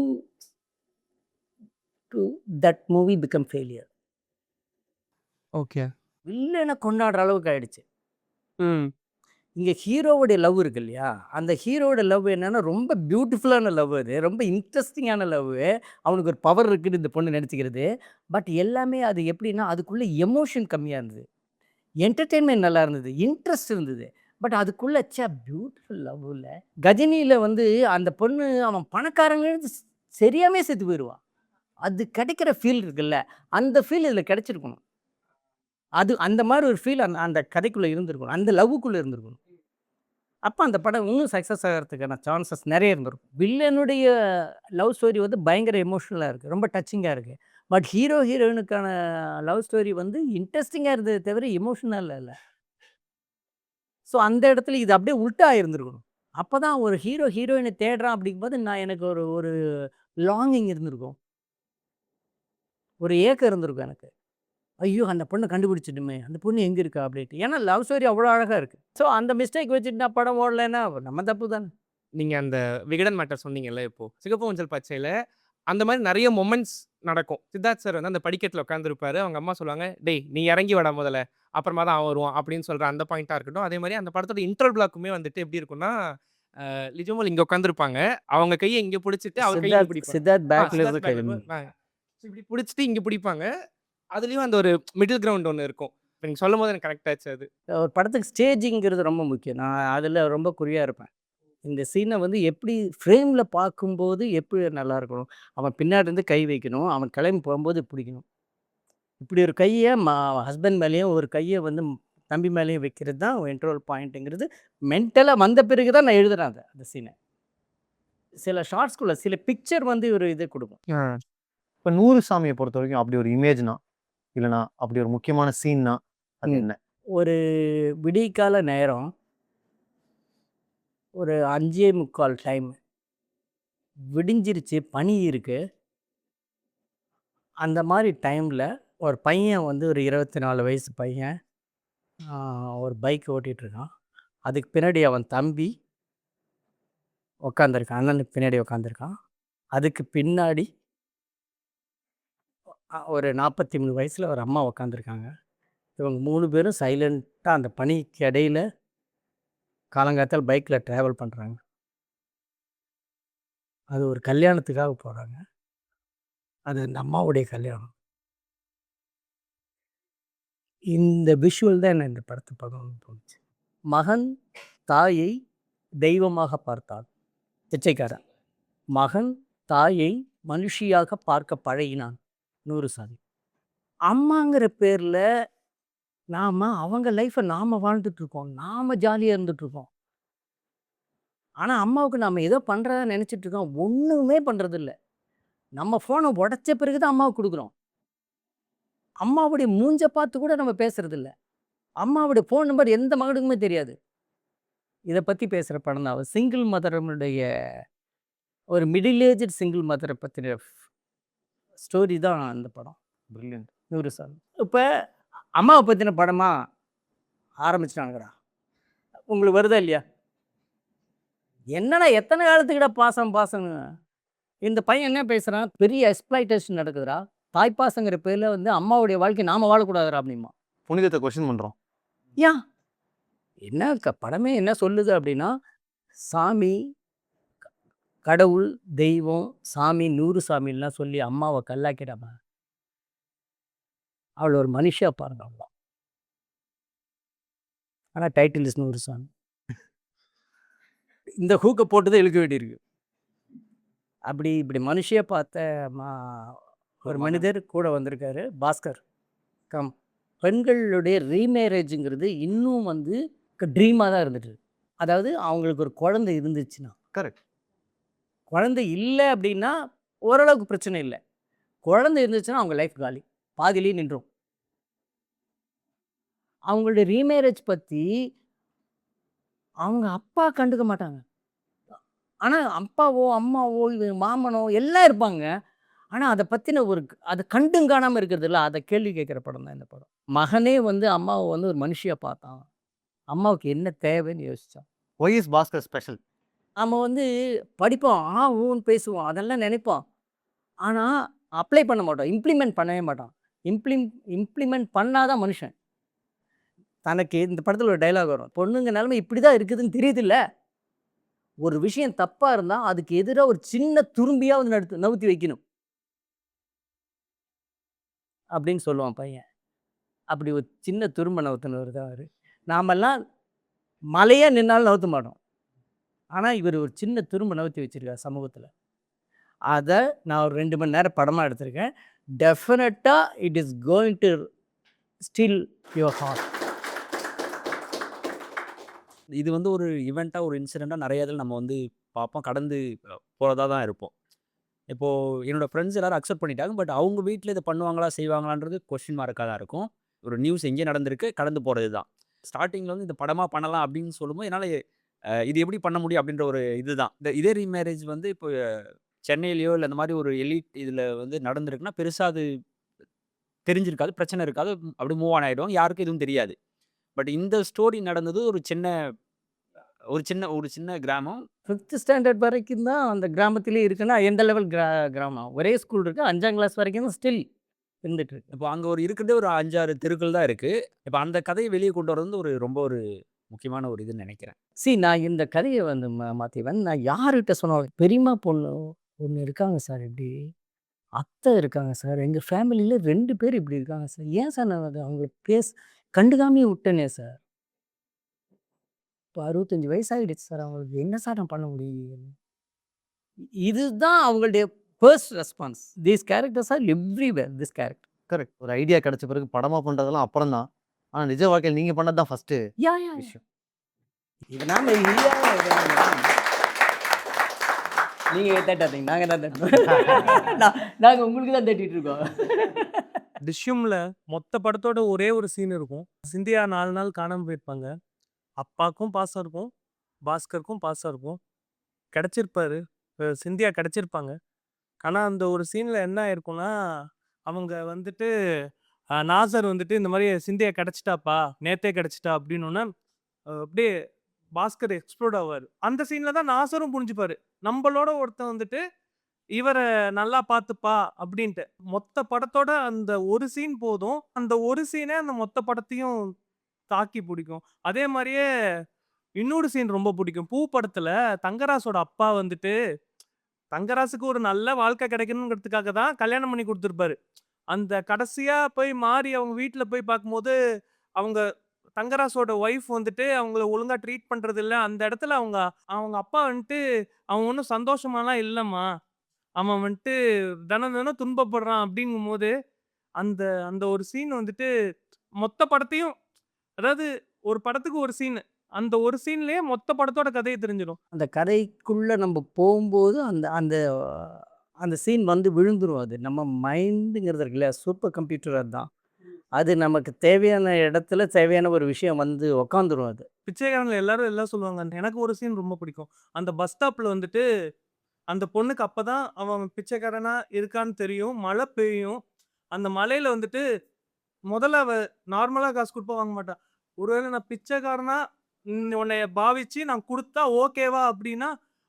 [SPEAKER 1] that movie become failure.
[SPEAKER 8] Okay.
[SPEAKER 1] வில்லனை கொண்டாடுற அளவுக்கு ஆயிடுச்சு.
[SPEAKER 8] ம்.
[SPEAKER 1] இங்கே ஹீரோவுடைய லவ் இருக்கு இல்லையா, அந்த ஹீரோவோட லவ் என்னன்னா ரொம்ப பியூட்டிஃபுல்லான லவ், அது ரொம்ப இன்ட்ரெஸ்டிங்கான லவ். அவனுக்கு ஒரு பவர் இருக்குன்னு இந்த பொண்ணு நினச்சிக்கிறது. பட் எல்லாமே அது எப்படின்னா அதுக்குள்ளே எமோஷன் கம்மியாக இருந்தது, என்டர்டெயின்மெண்ட் நல்லா இருந்தது, இன்ட்ரெஸ்ட் இருந்தது. பட் அதுக்குள்ளே பியூட்டிஃபுல் லவ் இல்லை. கஜினியில் வந்து அந்த பொண்ணு அவன் பணக்காரங்க சரியாமே செத்து போயிடுவான். அது கிடைக்கிற ஃபீல் இருக்குல்ல, அந்த ஃபீல் இதில் கிடைச்சிருக்கணும். அது அந்த மாதிரி ஒரு ஃபீல் அந்த கதைக்குள்ளே இருந்திருக்கணும், அந்த லவ்வுக்குள்ளே இருந்திருக்கணும். அப்போ அந்த படம் இன்னும் சக்ஸஸ் ஆகிறதுக்கான சான்சஸ் நிறைய இருந்திருக்கும். வில்லனுடைய லவ் ஸ்டோரி வந்து பயங்கர எமோஷ்னலாக இருக்குது, ரொம்ப டச்சிங்காக இருக்குது. பட் ஹீரோயினுக்கான லவ் ஸ்டோரி வந்து இன்ட்ரெஸ்டிங்காக இருந்தது தவிர எமோஷ்னலாக இல்லை. ஸோ அந்த இடத்துல இது அப்படியே உல்ட்டா இருந்திருக்கணும். அப்போ தான் ஒரு ஹீரோயினை தேடுறான் அப்படிங்கும்போது எனக்கு ஒரு லாங்கிங் இருந்திருக்கும், ஒரு ஏக்கம் இருந்திருக்கும் எனக்கு. ஐயோ அந்த பொண்ணை கண்டுபிடிச்சிடுமே, அந்த பொண்ணு எங்கே இருக்கா அப்படின்ட்டு. ஏன்னா லவ் ஸ்டோரி அவ்வளோ அழகாக இருக்குது. ஸோ அந்த மிஸ்டேக் வச்சுட்டு நான் படம் ஓடலைன்னா நம்ம தப்பு தானே.
[SPEAKER 8] நீங்கள் அந்த விகடன் மேட்டர் சொன்னீங்கல்ல, இப்போது சிகப்பு மஞ்சள் பச்சையில் அந்த மாதிரி நிறைய மொமெண்ட்ஸ் நடக்கும். சித்தார்த் சார் வந்து அந்த படிக்கட்டில் உட்காந்துருப்பாரு, அவங்க அம்மா சொல்லுவாங்க, டேய் நீ இறங்கி வர முதல்ல, அப்புறமா தான் அவன் வருவான் அப்படின்னு சொல்கிற அந்த பாயிண்ட்டாக இருக்கட்டும். அதே மாதிரி அந்த படத்தோட இன்டர்வல் பிளாக்குமே வந்துட்டு எப்படி இருக்குன்னா, லிஜோமல் இங்கே உட்காந்துருப்பாங்க, அவங்க கையை இங்கே பிடிச்சிட்டு அவர் கையை பிடிப்பாங்க,
[SPEAKER 1] சித்தார்த் பேக்ல
[SPEAKER 8] இப்படி பிடிச்சிட்டு இங்கே பிடிப்பாங்க. அதுலேயும் அந்த ஒரு மிடில் கிரவுண்ட் ஒன்று இருக்கும். இப்போ நீங்கள் சொல்லும் போது எனக்கு கனெக்ட் ஆச்சு. அது
[SPEAKER 1] ஒரு படத்துக்கு ஸ்டேஜிங்கிறது ரொம்ப முக்கியம். நான் அதில் ரொம்ப குறியாக இருப்பேன். இந்த சீனை வந்து எப்படி ஃப்ரேமில் பார்க்கும்போது எப்படி நல்லா இருக்கணும், அவன் பின்னாடி இருந்து கை வைக்கணும், அவன் கிளம்பி போகும்போது பிடிக்கணும். இப்படி ஒரு கையை ஹஸ்பண்ட் மேலேயும் ஒரு கையை வந்து தம்பி மேலேயும் வைக்கிறது தான் இன்ட்ரோல் பாயிண்ட்டுங்கிறது மென்டலாக வந்த பிறகு தான் நான் எழுதுறேன் அந்த சீனை. சில ஷார்ட்ஸ்குள்ள சில பிக்சர் வந்து ஒரு இது கொடுக்கும்.
[SPEAKER 5] இப்போ 100 சாமியை பொறுத்த வரைக்கும் அப்படி ஒரு இமேஜ்னா இல்லைனா அப்படி ஒரு முக்கியமான சீன்னா அது
[SPEAKER 1] ம்.
[SPEAKER 5] என்ன?
[SPEAKER 1] ஒரு விடிகால நேரம் ஒரு 5:45 டைம் விடிஞ்சிருச்சு, பனி இருக்கு. அந்த மாதிரி டைமில் ஒரு பையன் வந்து ஒரு 24 வயசு பையன் ஒரு பைக் ஓட்டிகிட்ருக்கான். அதுக்கு பின்னாடி அவன் தம்பி உக்காந்துருக்கான், அண்ணனுக்கு பின்னாடி உக்காந்துருக்கான். அதுக்கு பின்னாடி ஒரு 43 வயசில் ஒரு அம்மா உக்காந்துருக்காங்க. இவங்க 3 பேரும் சைலண்ட்டாக அந்த பனிக்கு இடையில காலங்காத்தால் பைக்கில் ட்ராவல் பண்ணுறாங்க. அது ஒரு கல்யாணத்துக்காக போகிறாங்க. அது அந்த அம்மாவுடைய கல்யாணம். இந்த விஷுவல் தான் என்ன இந்த படத்தை பார்க்கணும்னு தோணுச்சு. மகன் தாயை தெய்வமாக பார்த்தான். பிச்சைக்காரன் மகன் தாயை மனுஷியாக பார்க்க பழகினான். 100 சாதி. அம்மாங்கிற பேரில் அவங்க லைஃப்பை நாம் வாழ்ந்துட்டுருக்கோம், நாம் ஜாலியாக இருந்துகிட்ருக்கோம். ஆனால் அம்மாவுக்கு நம்ம ஏதோ பண்ணுறதா நினச்சிட்ருக்கோம், ஒன்றுமே பண்ணுறதில்ல. நம்ம ஃபோனை உடச்ச பிறகு தான் அம்மாவுக்கு கொடுக்குறோம். அம்மாவுடைய மூஞ்ச பார்த்து கூட நம்ம பேசுறதில்ல. அம்மாவுடைய ஃபோன் நம்பர் எந்த மகனுக்குமே தெரியாது. இதை பற்றி பேசுகிற படம் தான். சிங்கிள் மதருடைய ஒரு மிடில் ஏஜ் சிங்கிள் மதரை பற்றின ஸ்டோரி தான் அந்த படம்.
[SPEAKER 5] பிரில்லியன்ட்.
[SPEAKER 1] 100 சாமி. இப்போ அம்மாவை பற்றின படமாக ஆரம்பிச்சிட்டாங்கடா, உங்களுக்கு வருதா இல்லையா? என்னடா எத்தனை காலத்துக்கிட்ட பாசம்னு இந்த பையன் என்ன பேசுகிறான், பெரிய எக்ஸ்ப்ளாய்டேஷன் நடக்குதுடா, தாய்ப்பாசங்கிற பேரில் வந்து அம்மாவுடைய வாழ்க்கை நாம் வாழக்கூடாதுடா அப்படிமா.
[SPEAKER 5] புனிதத்தை கொஸ்டின் பண்ணுறோம்.
[SPEAKER 1] ஏன் என்ன படமே என்ன சொல்லுது அப்படின்னா, சாமி, கடவுள், தெய்வம், சாமி, 100 சாமிலாம் சொல்லி அம்மாவை கல்லாக்கிடாம அவள் ஒரு மனுஷியா பாருங்க அவ்வளோ. ஆனால் டைட்டில் இஸ் 100 சாமி. இந்த ஹூக்கை போட்டு தான் இழுக்க வேண்டியிருக்கு. இப்படி மனுஷியா பார்த்த ஒரு மனிதர் கூட வந்திருக்காரு, பாஸ்கர். பெண்களுடைய ரீமேரேஜுங்கிறது இன்னும் வந்து ட்ரீமாக தான் இருந்துட்டு. அதாவது அவங்களுக்கு ஒரு குழந்தை இருந்துச்சுன்னா,
[SPEAKER 5] கரெக்ட்.
[SPEAKER 1] குழந்தை இல்லை அப்படின்னா ஓரளவுக்கு பிரச்சனை இல்லை. குழந்தை இருந்துச்சுன்னா அவங்க லைஃப் காலி, பாதியிலேயே நின்றோம். அவங்களுடைய ரீமேரேஜ் பற்றி அவங்க அப்பா கண்டுக்க மாட்டாங்க. ஆனால் அப்பாவோ அம்மாவோ மாமனோ எல்லாம் இருப்பாங்க. ஆனால் அதை பற்றின அதை கண்டும் காணாமல் இருக்கிறது இல்லை, அதை கேள்வி கேட்குற படம் தான் இந்த படம். மகனே வந்து அம்மாவை வந்து ஒரு மனுஷியாக பார்த்தான், அம்மாவுக்கு என்ன தேவைன்னு யோசித்தான்.
[SPEAKER 5] Why is Bhaskar special?
[SPEAKER 1] நம்ம வந்து படிப்போம், ஊன்னு பேசுவோம், அதெல்லாம் நினைப்போம். ஆனால் அப்ளை பண்ண மாட்டோம், இம்ப்ளிமெண்ட் பண்ணவே மாட்டோம். இம்ப்ளிமெண்ட் பண்ணாதான் மனுஷன். தனக்கு இந்த படத்தில் ஒரு டைலாக் வரும், பொண்ணுங்க நிலைமை இப்படி தான் இருக்குதுன்னு தெரியுதுல்ல, ஒரு விஷயம் தப்பாக இருந்தால் அதுக்கு எதிராக ஒரு சின்ன துரும்பியாக வந்து நவுத்தி வைக்கணும் அப்படின்னு சொல்லுவான் பையன். அப்படி ஒரு சின்ன துரும்ப நவுத்தினவர் தான் அவர். நாமெல்லாம் மலையாக நின்னாலும் நவுத்த மாட்டோம், ஆனால் இவர் ஒரு சின்ன துரும்ப நவுத்தி வச்சுருக்கார் சமூகத்தில். அதை நான் ஒரு 2 மணி நேரம் படமாக எடுத்திருக்கேன். டெஃபினட்டாக it is going to still your heart.
[SPEAKER 7] இது வந்து ஒரு ஈவெண்ட்டாக, ஒரு இன்சிடெண்ட்டாக நிறைய இதில் நம்ம வந்து பார்ப்போம், கடந்து போகிறதா தான் இருப்போம். இப்போது என்னோடய ஃப்ரெண்ட்ஸ் எல்லோரும் அக்செப்ட் பண்ணிட்டாங்க. பட் அவங்க வீட்டில் இதை பண்ணுவாங்களா செய்வாங்களான்றது கொஸ்டின் மார்க்காக தான் இருக்கும். ஒரு நியூஸ் எங்கே நடந்திருக்கு, கடந்து போகிறது தான். ஸ்டார்டிங்கில் வந்து இந்த படமாக பண்ணலாம் அப்படின்னு சொல்லும்போது என்னால் இது எப்படி பண்ண முடியும் அப்படின்ற ஒரு இதுதான். இதே ரீமேரேஜ் வந்து இப்போ சென்னையிலையோ இல்லை இந்த மாதிரி ஒரு எலிட் இதில் வந்து நடந்திருக்குன்னா பெருசாக அது தெரிஞ்சிருக்காது, பிரச்சனை இருக்காது, அப்படி மூவ் ஆன் ஆகிடும், யாருக்கும் எதுவும் தெரியாது. பட் இந்த ஸ்டோரி நடந்தது ஒரு சின்ன கிராமம்.
[SPEAKER 1] 5th ஸ்டாண்டர்ட் வரைக்கும் தான் அந்த கிராமத்திலே இருக்குன்னா எந்த லெவல் கிராமம், ஒரே ஸ்கூல் இருக்குது, 5ஆம் கிளாஸ் வரைக்கும் தான் ஸ்டில் இருந்துட்டு இருக்கு.
[SPEAKER 7] இப்போ அங்கே இருக்கிறதே ஒரு 5-6 தெருக்கள் தான் இருக்குது. இப்போ அந்த கதையை வெளியே கொண்டு வரது வந்து ரொம்ப ஒரு முக்கியமான ஒரு இதுன்னு நினைக்கிறேன்.
[SPEAKER 1] நான் இந்த கதையை வந்து மாற்றிவன் நான் யார்கிட்ட சொன்னோம், பெரியம்மா பொண்ணு ஒன்று இருக்காங்க சார், இப்படி அத்தை இருக்காங்க சார், எங்கள் ஃபேமிலியில் 2 பேர் இப்படி இருக்காங்க சார், ஏன் சார் நான் அவங்களை கண்டுக்காமே விட்டேனே சார், இப்போ 65 வயசாகிடுச்சு சார் அவங்களுக்கு. என்ன சார் நான் பண்ண முடியும்? இதுதான் அவங்களுடைய first response. These characters are everywhere this character.
[SPEAKER 5] Correct. ஒரு ஐடியா கிடைச்ச பிறகு படமா பண்றதெல்லாம் அப்புறம் தான். ஆனா நிஜ வாழ்க்கையில நீங்க பண்ணது தான் ஃபர்ஸ்ட்
[SPEAKER 1] யா
[SPEAKER 5] விஷயம்.
[SPEAKER 1] இது நாம இல்லையா நீங்க தட்டாதீங்க, நாங்க தான் தட்டுறோம். நாங்க உங்களுக்கு தான் தட்டிட்டு இருக்கோம்.
[SPEAKER 3] டிஷ்யூமில் மொத்த படத்தோட ஒரே ஒரு சீன் இருக்கும். சிந்தியா 4 நாள் காணாமல் போயிருப்பாங்க. அப்பாவுக்கும் பாசம் இருக்கும், பாஸ்கருக்கும் பாசம் இருக்கும். கிடச்சிருப்பாரு, சிந்தியா கிடச்சிருப்பாங்க. ஆனால் அந்த ஒரு சீனில் என்ன ஆயிருக்கும்னா, அவங்க வந்துட்டு நாசர் வந்துட்டு இந்த மாதிரி சிந்தியா கிடச்சிட்டாப்பா, நேத்தே கிடச்சிட்டா அப்படின்னோடனே அப்படியே பாஸ்கர் எக்ஸ்ப்ளோர்ட் ஆவார். அந்த சீனில் தான் நாசரும் புரிஞ்சுப்பாரு, நம்மளோட ஒருத்தன் வந்துட்டு இவரை நல்லா பார்த்துப்பா அப்படின்ட்டு. மொத்த படத்தோட அந்த ஒரு சீன் போதும். அந்த ஒரு சீனே அந்த மொத்த படத்தையும் தாக்கி பிடிக்கும். அதே மாதிரியே இன்னொரு சீன் ரொம்ப பிடிக்கும். பூ படத்துல தங்கராசோட அப்பா வந்துட்டு தங்கராசுக்கு ஒரு நல்ல வாழ்க்கை கிடைக்கணுங்கிறதுக்காக தான் கல்யாணம் பண்ணி கொடுத்துருப்பாரு. அந்த கடைசியா போய் மாறி அவங்க வீட்டில் போய் பார்க்கும்போது அவங்க தங்கராசோட ஒய்ஃப் வந்துட்டு அவங்கள ஒழுங்கா ட்ரீட் பண்றது இல்லை. அந்த இடத்துல அவங்க அவங்க அப்பா வந்துட்டு அவன் ஒன்றும் சந்தோஷமாலாம் இல்லைம்மா, அவன் வந்துட்டு தினம் தினம் துன்பப்படுறான் அப்படிங்கும்போது அந்த அந்த ஒரு சீன் வந்துட்டு மொத்த படத்தையும், அதாவது ஒரு படத்துக்கு ஒரு சீன், அந்த ஒரு சீன்லயே மொத்த படத்தோட கதையை தெரிஞ்சிடும்.
[SPEAKER 1] அந்த கதைக்குள்ள நம்ம போகும்போது அந்த அந்த அந்த சீன் வந்து விழுந்துரும். அது நம்ம மைண்டுங்கிறது இருக்கு இல்லையா, சூப்பர் கம்ப்யூட்டர் அதுதான். அது நமக்கு தேவையான இடத்துல தேவையான ஒரு விஷயம் வந்து உக்காந்துரும். அது
[SPEAKER 3] பிச்சைக்காரன்ல எல்லாரும் எல்லாம் சொல்லுவாங்க. எனக்கு ஒரு சீன் ரொம்ப பிடிக்கும். அந்த பஸ் ஸ்டாப்ல வந்துட்டு அந்த பொண்ணுக்கு அப்பதான் அவன் பிச்சைக்காரனா இருக்கான்னு தெரியும். மழை பெய்யும். அந்த மழையில வந்துட்டு முதல்ல அவ நார்மலா காசு கொடுப்பா, வாங்க மாட்டா. ஒருவேளை நான் பிச்சைக்காரனா உன்னைய பாவிச்சு நான் கொடுத்தா ஓகேவா அப்படின்னா,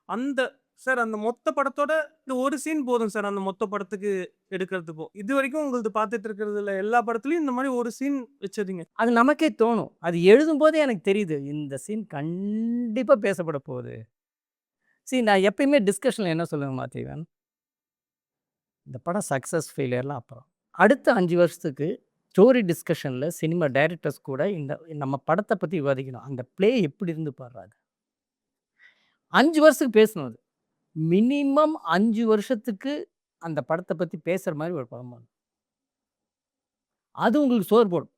[SPEAKER 3] அந்த சார் அந்த மொத்த படத்தோட இந்த ஒரு சீன் போதும் சார் அந்த மொத்த படத்துக்கு எடுக்கிறதுக்கும். இது வரைக்கும் உங்களுக்கு பார்த்துட்டு இருக்கிறதுல எல்லா படத்துலயும் இந்த மாதிரி ஒரு சீன் வச்சிருங்க.
[SPEAKER 1] அது நமக்கே தோணும். அது எழுதும்போதே எனக்கு தெரியுது, இந்த சீன் கண்டிப்பாக பேசப்பட போகுது. நான் எப்பயுமே டிஸ்கஷனில் என்ன சொல்லுவேன் மாத்தேவன், இந்த படம் சக்ஸஸ் ஃபெயிலியர்லாம் அப்புறம். அடுத்த 5 வருஷத்துக்கு ஸ்டோரி டிஸ்கஷனில் சினிமா டைரக்டர்ஸ் கூட இந்த நம்ம படத்தை பற்றி விவாதிக்கணும். அந்த ப்ளே எப்படி இருந்து பாடுறாரு. 5 வருஷத்துக்கு பேசணும். அது மினிமம் 5 வருஷத்துக்கு அந்த படத்தை பற்றி பேசுகிற மாதிரி ஒரு படம் பண்ணணும். அது உங்களுக்கு சோறு போடும்.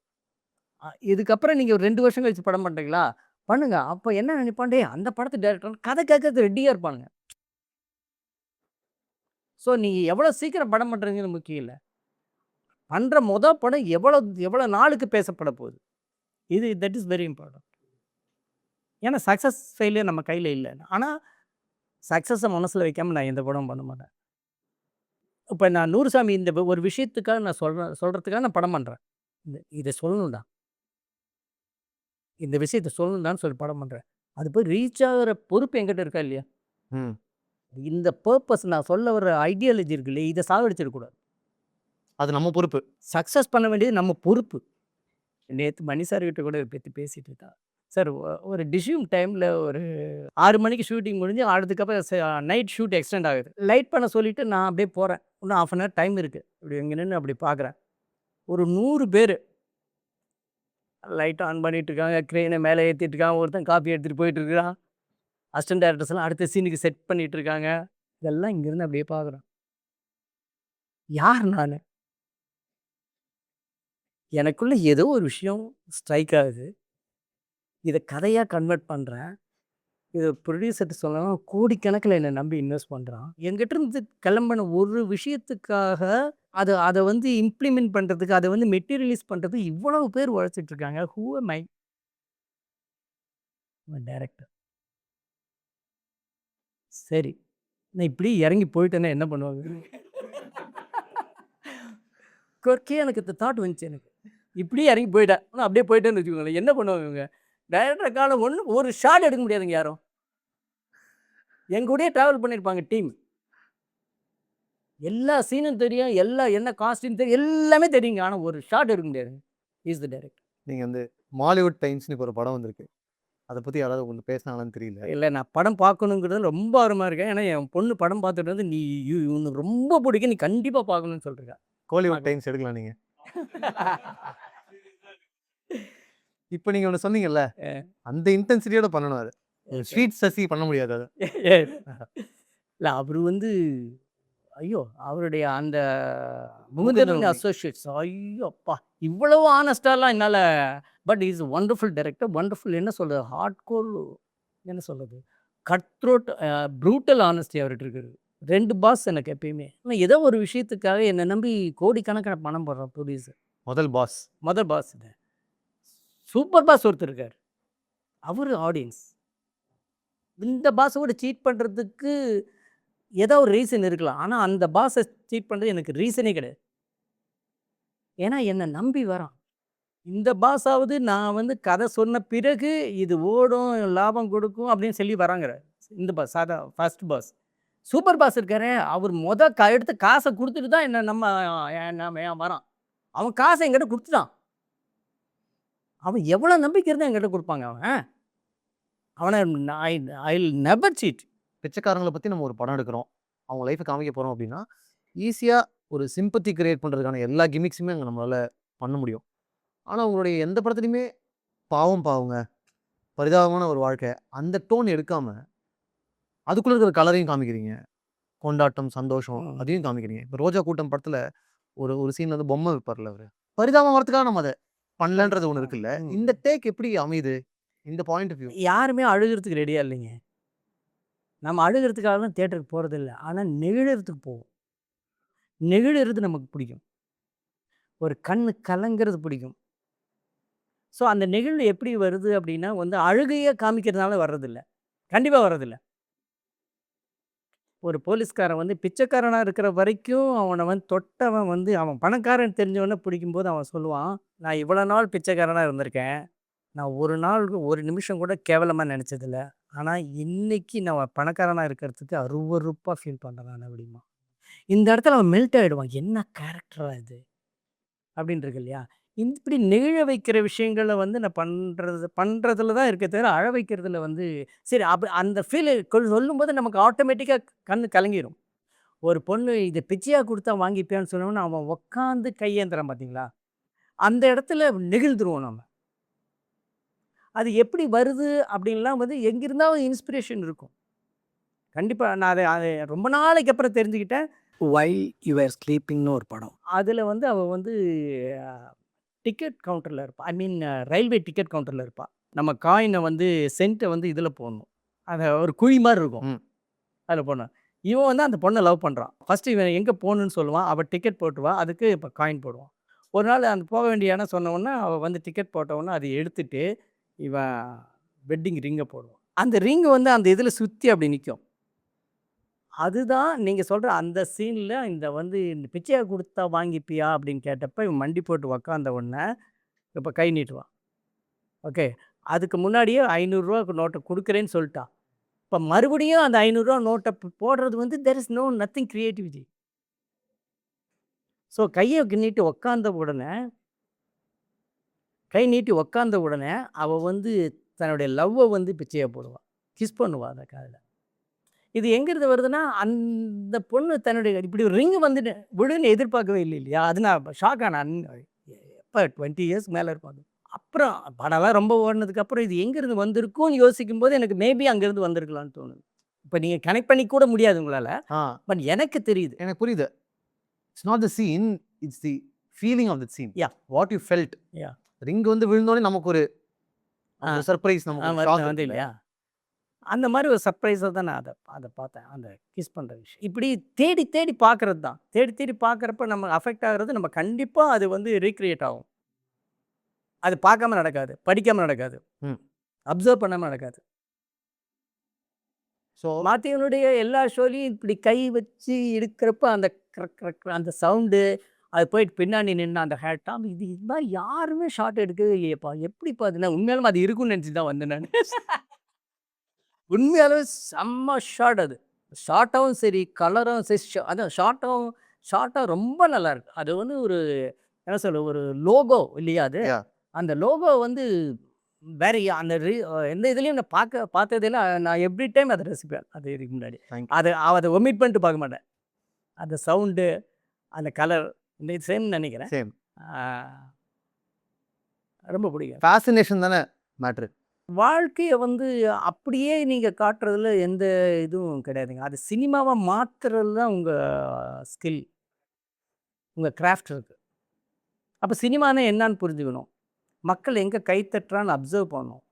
[SPEAKER 1] இதுக்கப்புறம் நீங்கள் ஒரு 2 வருஷம் கழிச்சு படம் பண்ணுறீங்களா, பண்ணுங்க. அப்போ என்ன நினைப்பான், டேய் அந்த படத்து டைரக்டர் கதை கேட்கறது ரெடியாக இருப்பானுங்க. ஸோ நீங்கள் எவ்வளோ சீக்கிரம் படம் பண்ணுறீங்கன்னு முக்கியம் இல்லை, பண்ணுற படம் எவ்வளோ எவ்வளோ நாளுக்கு பேசப்பட போகுது. That is very important. ஏன்னா சக்ஸஸ் ஃபெயிலியர் நம்ம கையில் இல்லை. ஆனால் சக்ஸஸை மனசில் வைக்காமல் நான் எந்த படமும் பண்ண மாட்டேன். இப்போ நான் நூறுசாமி இந்த ஒரு விஷயத்துக்காக நான் சொல்கிறதுக்காக நான் படம் பண்ணுறேன். இதை சொல்லணும்டா, இந்த விஷயத்தை சொல்லணும்டான்னு சொல்லி படம் பண்ணுறேன். அது போய் ரீச் ஆகிற பொறுப்பு என்கிட்ட இருக்கா இல்லையா? இந்த பர்பஸ் நான் சொல்ல வர ஐடியாலஜி இருக்கு இல்லையா, இதை சாவடிச்சிடக்கூடாது.
[SPEAKER 5] அது நம்ம பொறுப்பு.
[SPEAKER 1] சக்ஸஸ் பண்ண வேண்டியது நம்ம பொறுப்பு. நேற்று மணி சார்கிட்ட கூட பற்றி பேசிகிட்டு இருக்கா சார். ஒரு டிஷ்யூம் டைமில் ஒரு 6 மணிக்கு ஷூட்டிங் முடிஞ்சு அதுக்கப்புறம் நைட் ஷூட் எக்ஸ்டெண்ட் ஆகுது. லைட் பண்ண சொல்லிவிட்டு நான் அப்படியே போகிறேன். இன்னும் 1/2 hour டைம் இருக்குது. இப்படி எங்கே நின்று அப்படி பார்க்குறேன், ஒரு 100 பேர் லைட் ஆன் பண்ணிட்டு இருக்காங்க, க்ரெயினை மேலே ஏற்றிட்டு இருக்காங்க, ஒருத்தன் காப்பி எடுத்துகிட்டு போயிட்டு இருக்கிறான், அசிஸ்டன்ட் டேரக்டர்ஸ்லாம் அடுத்த சீனுக்கு செட் பண்ணிட்டு இருக்காங்க. இதெல்லாம் இங்கேருந்து அப்படியே பார்க்குறேன். யார் நான்? எனக்குள்ள ஏதோ ஒரு விஷயம் ஸ்ட்ரைக் ஆகுது. இதை கதையாக கன்வெர்ட் பண்ணுறேன். இது ப்ரொடியூசர்கிட்ட சொல்லலாம், கோடிக்கணக்கில் என்னை நம்பி இன்வெஸ்ட் பண்ணுறான். என்கிட்ட இருந்து கிளம்பின ஒரு விஷயத்துக்காக அதை வந்து இம்ப்ளிமெண்ட் பண்ணுறதுக்கு, அதை வந்து மெட்டீரியலைஸ் பண்ணுறதுக்கு இவ்வளவு பேர் உழைச்சிட்டு இருக்காங்க. Who am I? டைரக்டர். சரி, நான் இப்படி இறங்கி போயிட்டேன்னா என்ன பண்ணுவாங்க? எனக்கு இந்த தாட் வந்துச்சு. எனக்கு இப்படி இறங்கி போயிட்டேன், ஆனால் அப்படியே போயிட்டேன்னு வச்சுக்கோங்களேன், என்ன பண்ணுவாங்க இவங்க? டைரக்டர் காலம் ஒரு ஷாட் எடுக்க முடியாதுங்க யாரும். எங்க கூடயே ட்ராவல் பண்ணியிருப்பாங்க டீம். எல்லா சீனும் தெரியும், என்ன காஸ்டியூம் தெரியும், எல்லாமே தெரியுங்க. ஆனால் ஒரு ஷாட் எடுக்க முடியாது. Is the director.
[SPEAKER 5] நீங்கள் வந்து மாலிவுட் டைம்ஸ்னு இப்போ ஒரு படம் வந்திருக்கு, அதை பற்றி யாராவது உங்களுக்கு பேசினாங்கன்னு தெரியல.
[SPEAKER 1] இல்லை, நான் படம் பார்க்கணுங்கிறது ரொம்ப ஆர்வமாக இருக்கேன். ஏன்னா என் பொண்ணு படம் பார்த்துட்டு வந்து நீ உனக்கு ரொம்ப பிடிக்கும், நீ கண்டிப்பாக பார்க்கணும்னு சொல்கிறேன்.
[SPEAKER 5] கோலிவுட் டைம்ஸ் எடுக்கலாம் நீங்கள். இப்போ நீங்க ஒன்று சொன்னீங்கல்ல, அந்த இன்டென்சிட்டியோட பண்ணணும் அது. ஸ்வீட் சசி பண்ண முடியாது அது.
[SPEAKER 1] இல்லை அவர் வந்து ஐயோ அவருடைய அந்த முகுந்தன் அசோசியேட்ஸ் ஐயோ அப்பா இவ்வளவு ஆனஸ்டாலாம் என்னால் but is wonderful director wonderful என்ன சொல்கிறது ஹார்ட் கோர் என்ன சொல்கிறது கட் த்ரோட் ப்ரூட்டல் ஆனஸ்டி அவர்கிட்ட இருக்குது 2 பாஸ் எனக்கு எப்பயுமே ஆனால் ஏதோ ஒரு விஷயத்துக்காக என்னை நம்பி கோடிக்கணக்கான பணம் போடுறான் ப்ரொடியூசர்
[SPEAKER 5] முதல் பாஸ்.
[SPEAKER 1] முதல் பாஸ் இது சூப்பர் பாஸ் ஒருத்தர் இருக்கார் அவர் ஆடியன்ஸ் இந்த பாஸோட சீட் பண்ணுறதுக்கு ஏதோ ஒரு ரீசன் இருக்கலாம் ஆனால் அந்த பாஸை சீட் பண்ணுறது எனக்கு ரீசனே கிடையாது ஏன்னா என்னை நம்பி வரான் இந்த பாஸாவது நான் வந்து கதை சொன்ன பிறகு இது ஓடும் லாபம் கொடுக்கும் அப்படின்னு சொல்லி வராங்கிற இந்த பாஸ் சாதா ஃபர்ஸ்ட் பாஸ் சூப்பர் பாஸ் இருக்காரு அவர் எடுத்து காசை கொடுத்துட்டு தான் என்ன நம்ம ஏன் வரான் அவன் காசை என்கிட்ட கொடுத்துட்டான் அவன் எவ்வளோ நம்பிக்கை இருந்தால் என்கிட்ட கொடுப்பாங்க அவனை ஐ நெவர் சீட்
[SPEAKER 5] பிச்சைக்காரங்களை பற்றி நம்ம ஒரு படம் எடுக்கிறோம், அவங்க லைஃப்பை காமிக்க போகிறோம் அப்படின்னா ஈஸியாக ஒரு சிம்பத்தி கிரியேட் பண்ணுறதுக்கான எல்லா கிமிக்ஸுமே அங்கே நம்மளால் பண்ண முடியும். ஆனால் அவங்களுடைய எந்த படத்துலையுமே பாவங்க பரிதாபமான ஒரு வாழ்க்கை அந்த டோன் எடுக்காமல் அதுக்குள்ளே இருக்கிற கலரையும் காமிக்கிறீங்க, கொண்டாட்டம் சந்தோஷம் அதையும் காமிக்கிறீங்க. இப்போ ரோஜா கூட்டம் படத்தில் ஒரு சீன் வந்து பொம்மை வைப்பார்ல அவர் பரிதாபம் வரத்துக்காக நம்ம அதை பண்ணலன்றது ஒன்று இருக்குல்ல. இந்த டேக் எப்படி அமையுது இந்த பாயிண்ட் ஆஃப் வியூ?
[SPEAKER 1] யாருமே அழுகிறதுக்கு ரெடியாக இல்லைங்க. நம்ம அழுகிறதுக்காக தான் தியேட்டருக்கு போகிறதில்ல ஆனால் நெகிழறதுக்கு போவோம். நெகிழறது நமக்கு பிடிக்கும், ஒரு கண்ணு கலங்கிறது பிடிக்கும். ஸோ அந்த நெகிழ்வு எப்படி வருது அப்படின்னா வந்து அழுகையை காமிக்கிறதுனால வர்றதில்ல, கண்டிப்பாக வர்றதில்ல. ஒரு போலீஸ்காரன் வந்து பிச்சைக்காரனாக இருக்கிற வரைக்கும் அவனை வந்து தொட்டவன் வந்து அவன் பணக்காரன் தெரிஞ்சவொடனே பிடிக்கும்போது அவன் சொல்லுவான், நான் இவ்வளோ நாள் பிச்சைக்காரனாக இருந்திருக்கேன், நான் ஒரு நாள் ஒரு நிமிஷம் கூட கேவலமாக நினச்சதில்ல, ஆனால் இன்னைக்கு நான் பணக்காரனாக இருக்கிறதுக்கு அருவருப்பாக ஃபீல் பண்ணுறேன் அப்படிமா. இந்த இடத்துல அவன் மெல்ட் ஆகிடுவான், என்ன கேரக்டரா இது அப்படின்னு இருக்கு இல்லையா. இப்படி நெகிழ வைக்கிற விஷயங்களை வந்து நான் பண்ணுறதுல தான் இருக்க தவிர அழ வைக்கிறதுல வந்து சரி அந்த ஃபீல் சொல்லும்போது நமக்கு ஆட்டோமேட்டிக்காக கண்ணு கலங்கிடும். ஒரு பொண்ணு இதை பிச்சையாக கொடுத்தா வாங்கிப்பியான்னு சொன்னோன்னா அவன் உக்காந்து கையேந்துறான் பார்த்தீங்களா, அந்த இடத்துல நெகிழ்ந்துருவோம் நம்ம. அது எப்படி வருது அப்படின்லாம் வந்து எங்கிருந்தாலும் இன்ஸ்பிரேஷன் இருக்கும் கண்டிப்பாக. நான் அதை ரொம்ப நாளைக்கு அப்புறம் தெரிஞ்சுக்கிட்டேன்.
[SPEAKER 10] வைல் யூஆர் ஸ்லீப்பிங்னு ஒரு படம்.
[SPEAKER 1] அதில் வந்து அவள் வந்து டிக்கெட் கவுண்டரில் இருப்பாள், ஐ மீன் ரயில்வே டிக்கெட் கவுண்டரில் இருப்பாள். நம்ம காயினை வந்து சென்ட்டை வந்து இதில் போடணும், அதை ஒரு குழி மாதிரி இருக்கும் அதில் போடணும். இவன் வந்து அந்த பொண்ணை லவ் பண்ணுறான். ஃபஸ்ட்டு இவன் எங்கே போகணுன்னு சொல்லுவான், அவள் டிக்கெட் போட்டுருவா, அதுக்கு இப்போ காயின் போடுவான். ஒரு நாள் அந்த போக வேண்டிய இடம் சொன்னோன்னா அவள் வந்து டிக்கெட் போட்டவுடனே அதை எடுத்துட்டு இவன் வெட்டிங் ரிங்கை போடுவான். அந்த ரிங்கு வந்து அந்த இதில் சுற்றி அப்படி நிற்கும். அதுதான் நீங்கள் சொல்கிற அந்த சீனில் இந்த வந்து இந்த பிச்சையை கொடுத்தா வாங்கிப்பியா அப்படின்னு கேட்டப்போ இவன் மண்டி போட்டு உக்காந்த உடனே இப்போ கை நீட்டுவான். ஓகே, அதுக்கு முன்னாடியே 500 நோட்டை கொடுக்குறேன்னு சொல்லிட்டான். இப்போ மறுபடியும் அந்த 500 நோட்டை போடுறது வந்து there is nothing creativity. So கையை நீட்டி உக்காந்த உடனே அவள் வந்து தன்னுடைய லவ்வை வந்து பிச்சையை போடுவாள், கிஸ் பண்ணுவாள் அந்த காதில். இது எங்கிருந்து வருதுன்னா அந்த பொண்ணு தன்னுடைய இப்படி ஒரு ரிங்கு வந்துட்டு விடுன்னு எதிர்பார்க்கவே இல்லை இல்லையா. அது நான் ஷாக் ஆனேன். எப்போ 20 இயர்ஸ் மேலே இருப்பாங்க. அப்புறம் படம்லாம் ரொம்ப ஓடினதுக்கப்புறம் இது எங்கேருந்து வந்திருக்கும்னு யோசிக்கும் போது எனக்கு மேபி அங்கேருந்து வந்திருக்கலான்னு தோணுது. இப்போ நீங்கள் கனெக்ட் பண்ணி கூட முடியாது உங்களால், பட் எனக்கு தெரியுது.
[SPEAKER 5] எனக்கு புரியுது. It's not the scene, it's the feeling of the scene.
[SPEAKER 1] Ya,
[SPEAKER 5] what you felt.
[SPEAKER 1] Ya,
[SPEAKER 5] ring வந்து விழுந்தோடனே நமக்கு ஒரு சர்ப்ரைஸ், நமக்கு
[SPEAKER 1] வந்து இல்லையா. அந்த மாதிரி ஒரு சர்ப்ரைஸாக தான் நான் அதை பார்த்தேன், அந்த கிஸ் பண்ணுற விஷயம். இப்படி தேடி தேடி பார்க்குறது தான். தேடி பார்க்குறப்ப நம்ம அஃபெக்ட் ஆகிறது நம்ம கண்டிப்பாக அது வந்து ரீக்ரியேட் ஆகும். அது பார்க்காம நடக்காது, படிக்காமல் நடக்காது, அப்சர்வ் பண்ணாமல் நடக்காது. ஸோ மாத்தியனுடைய எல்லா ஷோலையும் இப்படி கை வச்சு எடுக்கிறப்ப அந்த அந்த சவுண்டு, அது போயிட்டு பின்னாடி நின்று அந்த ஹேட்டாம் இது மாதிரி யாருமே ஷார்ட் எடுக்கவே இல்லையப்பா, எப்படி பார்த்துனா உண்மையாலும் அது இருக்குன்னு நினச்சி தான் வந்தேன் நான். உண்மையாலுமே செம்ம ஷார்ட். அது ஷார்ட்டாகவும் சரி, கலரும் சரி, அதான் ஷார்ட்டாக ரொம்ப நல்லா இருக்கு. அது வந்து ஒரு என்ன சொல்ல, ஒரு லோகோ இல்லையா அது. அந்த லோகோ வந்து வேற அந்த எந்த இதுலேயும் நான் பார்த்ததில்ல. நான் எவ்ரி டைம் அதை ரசிப்பேன். அது இதுக்கு முன்னாடி அதை ஒமிட் பண்ணிட்டு பார்க்க மாட்டேன். அந்த சவுண்டு, அந்த கலர் இந்த சேம் நினைக்கிறேன். ரொம்ப பிடிக்கும்.
[SPEAKER 5] ஃபேசினேஷன் தானே மேட்ரு.
[SPEAKER 1] வாழ்க்கைய வந்து அப்படியே நீங்க காட்டுறதுல எந்த இதுவும் கிடையாதுங்க. அது சினிமாவா மாத்துறது தான் உங்க ஸ்கில், உங்க கிராஃப்ட் இருக்கு. அப்ப சினிமான்னா என்னான்னு புரிஞ்சுக்கணும். மக்கள் எங்க கை தட்டுறான்னு அப்சர்வ் பண்ணணும்.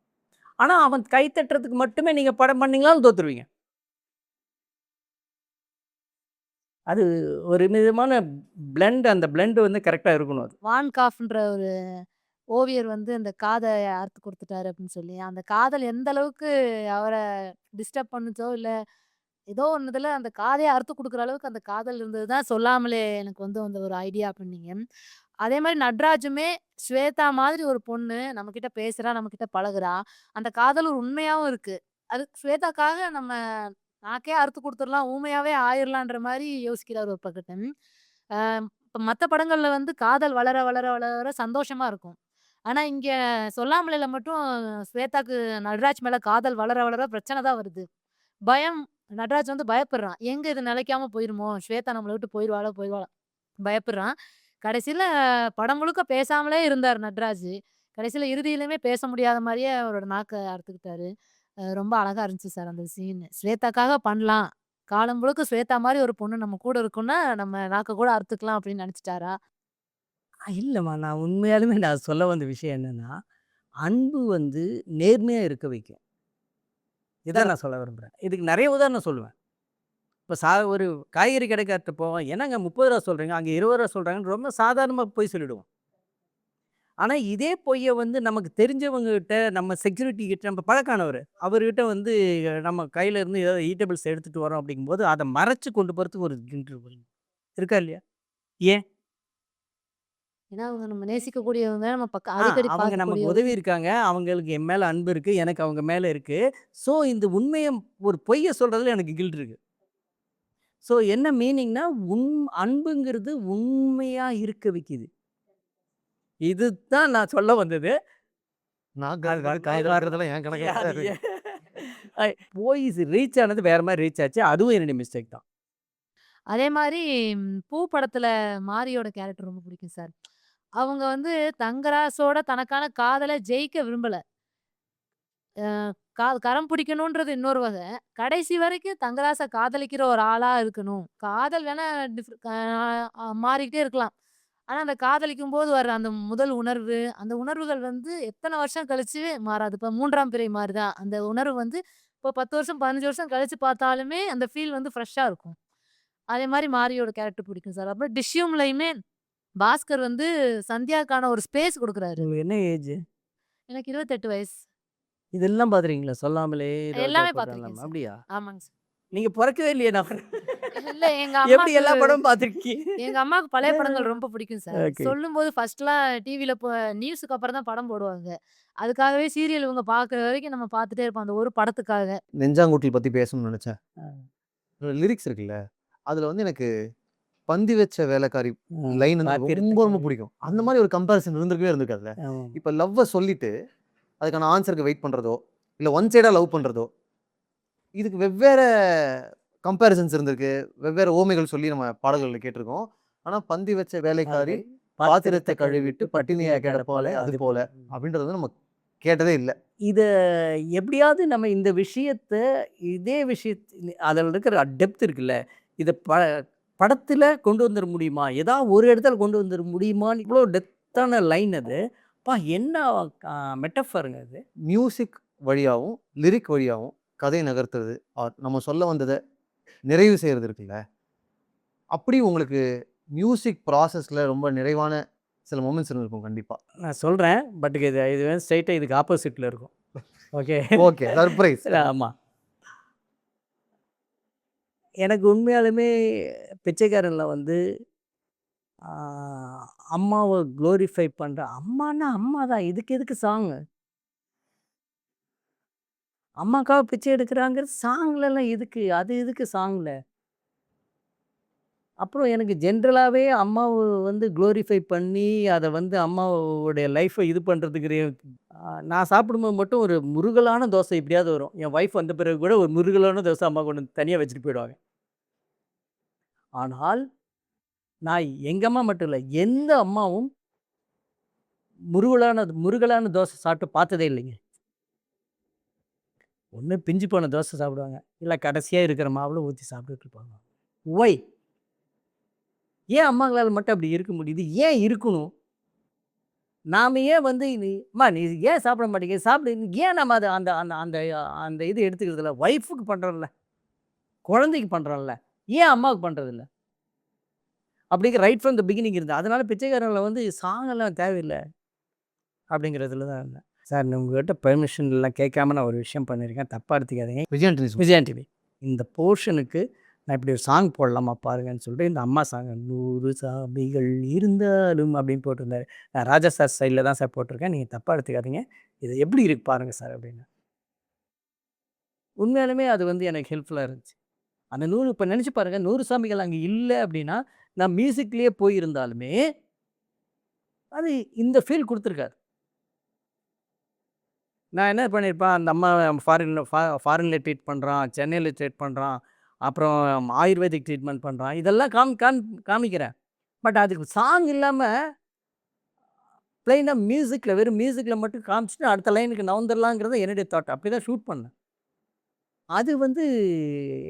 [SPEAKER 1] ஆனா, அவன் கை தட்டுறதுக்கு மட்டுமே நீங்க படம் பண்ணீங்கனாலும் தோத்துருவீங்க. அது ஒரு விதமான அந்த பிளெண்ட் வந்து கரெக்ட்டா இருக்கணும் அது.
[SPEAKER 4] வான் காஃப்ன்ற ஒரு ஓவியர் வந்து அந்த காத அறுத்து குடுத்துட்டாரு அப்படின்னு சொல்லி, அந்த காதல் எந்த அளவுக்கு அவர டிஸ்டர்ப் பண்ணுச்சோ, இல்ல ஏதோ ஒண்ணு இதுல அந்த காதையே அறுத்து குடுக்குற அளவுக்கு அந்த காதல் இருந்தது தான் சொல்லாமலே எனக்கு வந்து அந்த ஒரு ஐடியா பண்ணீங்க. அதே மாரி நட்ராஜுமே ஸ்வேதா மாதிரி ஒரு பொண்ணு நம்மகிட்ட பேசுறா, நம்மகிட்ட பழகுறா. அந்த காதல் ஒரு உண்மையாவும் இருக்கு. அது ஸ்வேதாக்காக நம்ம நாக்கே அறுத்து குடுத்துறலாம், ஊமையாவே ஆயிரலான்ற மாரி யோசிக்கிறாரு ஒரு பக்கத்து. அ இப்ப மத்த படங்கள்ல வந்து காதல் வளர, வளர, வளர சந்தோஷமா இருக்கும். ஆனா, இங்க சொல்லாமலையில மட்டும் ஸ்வேதாக்கு நட்ராஜ் மேல காதல் வளர, வளர பிரச்சனை தான் வருது. பயம் நட்ராஜ் வந்து பயப்படுறான். எங்க இது நிலைக்காம போயிருமோ? ஸ்வேதா நம்மள விட்டு போயிருவாளோ, போயிருவாளோ பயப்படுறான். கடைசில படம் முழுக்க பேசாமலே இருந்தார் நட்ராஜ். கடைசில இறுதியிலுமே பேச முடியாத மாரியே அவரோட நாக்க அறுத்துக்கிட்டாரு. ரொம்ப அழகா இருந்துச்சு சார் அந்த சீனு. ஸ்வேதாக்காக பண்ணலாம். காலம் முழுக்க ஸ்வேதா மாரி ஒரு பொண்ணு நம்ம கூட இருக்குன்னா, நம்ம நாக்க கூட அறுத்துக்கலாம் அப்படின்னு நெனச்சுட்டாரா?
[SPEAKER 1] இல்லம்மா, நான் உண்மையாலுமே நான் சொல்ல வந்த விஷயம் என்னன்னா, அன்பு வந்து நேர்மையா இருக்க வைக்கும். இதான் நான் சொல்ல விரும்புறேன். இதுக்கு நெறைய உதாரணம் சொல்லுவேன். இப்ப ஒரு காய்கறி கடைக்காரர்ட்ட போவோம். "என்னங்க ரூ. 30 சொல்றீங்க, அங்க ரூ. 20 சொல்றாங்கன்னு" ரொம்ப சாதாரணமா பொய் சொல்லிடுவோம். ஆனா, இதே பொய்ய வந்து நமக்கு தெரிஞ்சவங்க கிட்ட, நம்ம செக்யூரிட்டி கிட்ட, நம்ம பழக்கானவரு. அவர்கிட்ட வந்து நம்ம கையில இருந்து ஏதாவது ஈட்டபிள்ஸ் எடுத்துட்டு வரோம் அப்படிங்கும்போது, அத மறைச்சு கொண்டு போறதுக்கு ஒரு கில்ட் இருக்கும். இருக்கா இல்லையா? ஏன்?
[SPEAKER 4] ஏன்னா, அவங்க நம்ம நேசிக்கக்கூடியவங்க, நம்ம
[SPEAKER 1] ஆ
[SPEAKER 4] அடிக்கடி
[SPEAKER 1] அவங்க நமக்கு
[SPEAKER 4] பார்க்கக்கூடியவங்க.
[SPEAKER 1] உதவி இருக்காங்க. அவங்களுக்கு என் மேல அன்பு இருக்கு. எனக்கு அவங்க மேல இருக்கு. ஸோ, இந்த உண்மைய ஒரு பொய்ய சொல்றதுல எனக்கு கில்ட் இருக்கு. ஸோ, என்ன மீனிங்னா, அன்புங்கிறது உண்மையா இருக்க வைக்குது. இதுதான் நான் சொல்ல வந்தது.
[SPEAKER 5] நான்
[SPEAKER 1] அது
[SPEAKER 5] காய்
[SPEAKER 1] வந்தது
[SPEAKER 5] நடுறதெல்லாம் என் கணக்கு
[SPEAKER 1] அது
[SPEAKER 5] கிடையாது.
[SPEAKER 1] போய் ரீச் ஆனது வேற மாரி ரீச் ஆச்சு. அதுவும் என்னுடைய மிஸ்டேக் தான்.
[SPEAKER 4] அதே மாரி பூ படத்துல மாரியோட கேரக்டர் ரொம்ப பிடிக்கும் சார். அவங்க வந்து தங்கராசோட தனக்கான காதல ஜெயிக்க விரும்பல. அ கரம் பிடிக்கணுன்றது இன்னொரு வகை. கடைசி வரைக்கும் தங்கராச காதலிக்கிற ஒரு ஆளா இருக்கணும். காதல் வேணா மாறிக்கிட்டே இருக்கலாம். ஆனா, அந்த காதலிக்கும்போது வர அந்த முதல் உணர்வு, அந்த உணர்வுகள் வந்து எத்தன வருஷம் கழிச்சு மாறாது. இப்ப 3ஆம் பிறை மாரி தான். அந்த உணர்வு வந்து இப்போ 10 வருஷம், 15 வருஷம் கழிச்சு பார்த்தாலுமே அந்த ஃபீல் வந்து ஃப்ரெஷ்ஷா இருக்கும். அதே மாரி மாரியோட கேரக்டர் பிடிக்கும் சார். அப்புறம் டிஷ்யூம்லயுமே பாஸ்கர் வந்து சந்தியாக்கான ஒரு ஸ்பேஸ் குடுக்குறாரு.
[SPEAKER 1] உங்களுக்கு என்ன ஏஜ்?
[SPEAKER 4] எனக்கு 28 வயசு.
[SPEAKER 1] இதெல்லாம் பார்த்துருக்கீங்களா? சொல்லாமலே ரோஜா
[SPEAKER 4] எல்லாமே
[SPEAKER 1] போட்டாலாம்
[SPEAKER 4] பார்த்துருக்கேன் சார்.
[SPEAKER 1] அப்படியா?
[SPEAKER 4] ஆமாங்க சார்.
[SPEAKER 1] நீங்க பொறக்கவே இல்லையே நான்.
[SPEAKER 4] இல்ல எங்க
[SPEAKER 1] எப்படி
[SPEAKER 4] அம்மாக்கு
[SPEAKER 1] எல்லா படமும் பார்த்துருக்கீங்க?
[SPEAKER 4] எங்க அம்மாவுக்கு பழைய படங்கள் ரொம்ப பிடிக்கும் சார்.
[SPEAKER 1] ஓகே.
[SPEAKER 4] சொல்லும்போது ஃபர்ஸ்ட்லாம் டிவில நியூஸுக்கு அப்புறம் தான் படம் போடுவாங்க. அதுக்காகவே சீரியல் இவங்க பார்க்குற வரைக்கும் நம்ம பார்த்துட்டே இருப்போம். அந்த ஒரு படத்துக்காக.
[SPEAKER 5] நெஞ்சாங்குட்டில் பத்தி பேசணும்னு நெனச்சேன்.
[SPEAKER 1] ஆ.
[SPEAKER 5] லிரிக்ஸ் இருக்குல்ல, அதுல வந்து எனக்கு பந்தி வச்ச வேலைக்காரி லைன் வந்து ரொம்ப ரொம்ப பிடிக்கும். அந்த மாரி ஒரு கம்பேரிசன் இருந்திருக்கவே இருந்திருக்காதுல்ல.
[SPEAKER 1] ஆமா.
[SPEAKER 5] இப்ப லவ்வ சொல்லிட்டு, அதுக்கான ஆன்ஸருக்கு வெயிட் பண்றதோ, இல்ல ஒன் சைடா லவ் பண்றதோ, இதுக்கு வெவ்வேற கம்பேரிசன்ஸ் இருந்திருக்கு. வெவ்வேற உவமைகள் சொல்லி நம்ம பாடல்கள்ல கேட்டிருக்கோம். ஆனா, பந்தி வச்ச வேலைக்காரி பாத்திரத்த கழுவிட்டு பட்டினியா கிடப்பாளே அது போல அப்படின்றது வந்து நம்ம கேட்டதே இல்ல.
[SPEAKER 1] இத எப்படியாவது நம்ம இந்த விஷயத்த இதே அதில இருக்கிற டெப்த் இருக்குல்ல, இத படத்தில கொண்டு வந்துர முடியுமா? ஏதாவது ஒரு இடத்துல கொண்டு வந்துர முடியுமான்னு இவ்வளோ டெப்த்தான லைன் அது. என்ன மெட்டஃபருங்க அது.
[SPEAKER 5] மியூசிக் வழியாவும், லிரிக் வழியாவும் கதை நகர்த்துறது, நம்ம சொல்ல வந்தத நிறைவு செய்றது இருக்குல்ல, அப்படி உங்களுக்கு மியூசிக் ப்ராசஸ்ல ரொம்ப நிறைவான சில மொமெண்ட்ஸ் இருந்திருக்கும் கண்டிப்பா.
[SPEAKER 1] நான் சொல்றேன். பட் இது வந்து ஸ்ட்ரெயிட்டா இதுக்கு ஆப்போசிட்ல இருக்கும். ஓகே.
[SPEAKER 5] ஓகே. சர்ப்ரைஸ்.
[SPEAKER 1] ஆமா. எனக்கு உண்மையாலுமே பிச்சைக்காரன்ல வந்து ஆ அம்மாவ குளோரிஃபை பண்ற அம்மான்னா அம்மா தான். இதுக்கு எதுக்கு சாங்கு? அம்மாக்காக பிச்சை எடுக்குறாங்கிறது சாங்லலாம் எதுக்கு? அது எதுக்கு சாங்ல? அப்புறம் எனக்கு ஜென்ரலாவே அம்மாவ வந்து குளோரிஃபை பண்ணி, அத வந்து அம்மாவோடைய லைஃப்ப இது பண்றதுக்கு நான் சாப்பிடும்போது மட்டும் ஒரு முருகலான தோசை எப்படியாவது வரும். என் ஒய்ஃப் வந்த பிறகு கூட ஒரு முருகலான தோசை அம்மா கொண்டு வந்து தனியா வச்சுட்டு போயிடுவாங்க. ஆனால், நான் எங்க அம்மா மட்டும் இல்ல, எந்த அம்மாவும் முருகலான தோசை சாப்பிட்டு பார்த்ததே இல்லைங்க. ஒண்ணு பிஞ்சு போன தோசை சாப்பிடுவாங்க. இல்ல கடைசியா இருக்கிற மாவுல ஊத்தி சாப்பிட்டுட்டு இருப்பாங்க. ஒய்? ஏன் அம்மாங்களால மட்டும் அப்படி இருக்க முடியுது? ஏன் இருக்கணும்? நாம ஏன் வந்து அம்மா நீ ஏன் சாப்பிட மாட்டேங்க? சாப்பிடு. ஏன் நம்ம அத அந்த அந்த அந்த அந்த இது எடுத்துக்கிறதில்ல? ஒய்ஃப்‌க்கு பண்றோம்ல. குழந்தைக்கு பண்றோம்ல. ஏன் அம்மாவுக்கு பண்றதில்ல? அப்படிங்கிற ரைட் ஃப்ரம் த பிகினிங் இருந்தது. அதனால பிச்சைக்காரன்ல வந்து சாங் எல்லாம் தேவையில்ல. அப்படிங்கிறதுல தான் இருந்தேன். சார் உங்ககிட்ட பெர்மிஷன் எல்லாம் கேட்காம நான் ஒரு விஷயம் பண்ணியிருக்கேன். தப்பா எடுத்துக்காதீங்க.
[SPEAKER 5] Vijayan tennis
[SPEAKER 1] Vijayan TV. இந்த போர்ஷனுக்கு நான் இப்படி ஒரு சாங் போடலாமா பாருங்கன்னு சொல்லிட்டு இந்த அம்மா சாங் 100 சாமிகள் இருந்தாலும் அப்படின்னு போட்டிருந்தாரு. நான் ராஜா சார் ஸ்டைலில் தான் சார் போட்டிருக்கேன். நீங்கள் தப்பாக எடுத்துக்காதீங்க. இது எப்படி இருக்கு பாருங்க சார் அப்படின்னு. உண்மையாலுமே அது வந்து எனக்கு ஹெல்ப்ஃபுல்லாக இருந்துச்சு. அந்த 100 இப்போ நினச்சி பாருங்க 100 சாமிகள் அங்கே இல்லை அப்படின்னா நான் மியூசிக்லேயே போயிருந்தாலுமே அது இந்த ஃபீல் கொடுத்துருக்காரு. நான் என்ன பண்ணியிருப்பேன், அந்த அம்மா ஃபாரின்ல ட்ரீட் பண்ணுறான், சென்னையில் ட்ரீட் பண்ணுறான், அப்புறம் ஆயுர்வேதிக் ட்ரீட்மெண்ட் பண்ணுறான், இதெல்லாம் காமிக்கிறேன். பட் அதுக்கு சாங் இல்லாமல் ப்ளைனாக மியூசிக்கில் வெறும் மியூசிக்கில் மட்டும் காமிச்சிட்டு அடுத்த லைனுக்கு நவுந்துடலாங்கிறது என்னுடைய தாட். அப்படி தான் ஷூட் பண்ணேன். அது வந்து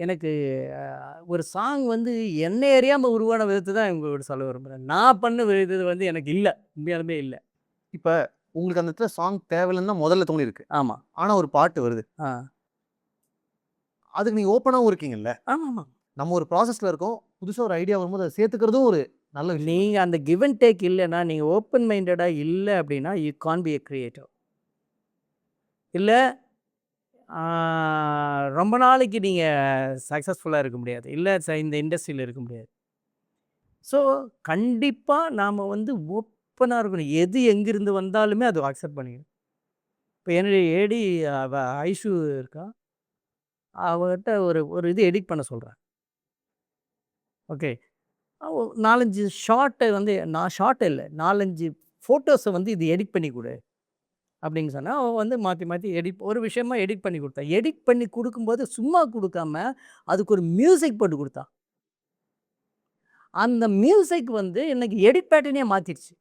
[SPEAKER 1] எனக்கு ஒரு சாங் வந்து என்னை அறியாமல் உருவான விதத்தை தான் உங்களோட சொல்ல விரும்புகிறேன். நான் பண்ண இது வந்து எனக்கு இல்லை, உண்மையாலுமே இல்லை.
[SPEAKER 5] இப்போ உங்களுக்கு அந்த இடத்துல சாங் தேவையில்லைன்னு தான் முதல்ல தோணியிருக்கு.
[SPEAKER 1] ஆமாம்.
[SPEAKER 5] ஆனால் ஒரு பாட்டு வருது.
[SPEAKER 1] ஆ
[SPEAKER 5] அதுக்கு நீங்கள் ஓப்பனாகவும் இருக்கீங்கல்ல.
[SPEAKER 1] ஆமாம்.
[SPEAKER 5] நம்ம ஒரு ப்ராசஸில் இருக்கோம். புதுசாக ஒரு ஐடியா வரும்போது அதை சேர்த்துக்கிறதும் ஒரு நல்ல விஷயம்.
[SPEAKER 1] நீங்கள் அந்த கிவ் அண்ட் டேக் இல்லைன்னா, நீங்கள் ஓப்பன் மைண்டடாக இல்லை அப்படின்னா you can be a creative. இல்லை ரொம்ப நாளைக்கு நீங்கள் சக்ஸஸ்ஃபுல்லாக இருக்க முடியாது. இல்லை இந்த இண்டஸ்ட்ரியில் இருக்க முடியாது. ஸோ கண்டிப்பாக நாம் வந்து ஓப்பனாக இருக்கணும். எது எங்கேருந்து வந்தாலுமே அது அக்செப்ட் பண்ணிக்கணும். இப்போ என்னுடைய ஏடி ஐஷு இருக்கா, அவகிட்ட ஒரு இது எடிட் பண்ண சொல்கிறேன். ஓகே, 4-5 ஷார்ட்டை வந்து ஷார்ட் இல்லை 4-5 ஃபோட்டோஸை வந்து இது எடிட் பண்ணி கொடு அப்படின்னு சொன்னால் அவள் வந்து மாற்றி மாற்றி ஒரு விஷயமா எடிட் பண்ணி கொடுத்தா. எடிட் பண்ணி கொடுக்கும்போது சும்மா கொடுக்காம அதுக்கு ஒரு மியூசிக் போட்டு கொடுத்தா. அந்த மியூசிக் வந்து எனக்கு எடிட் பேட்டர்னே மாற்றிடுச்சு.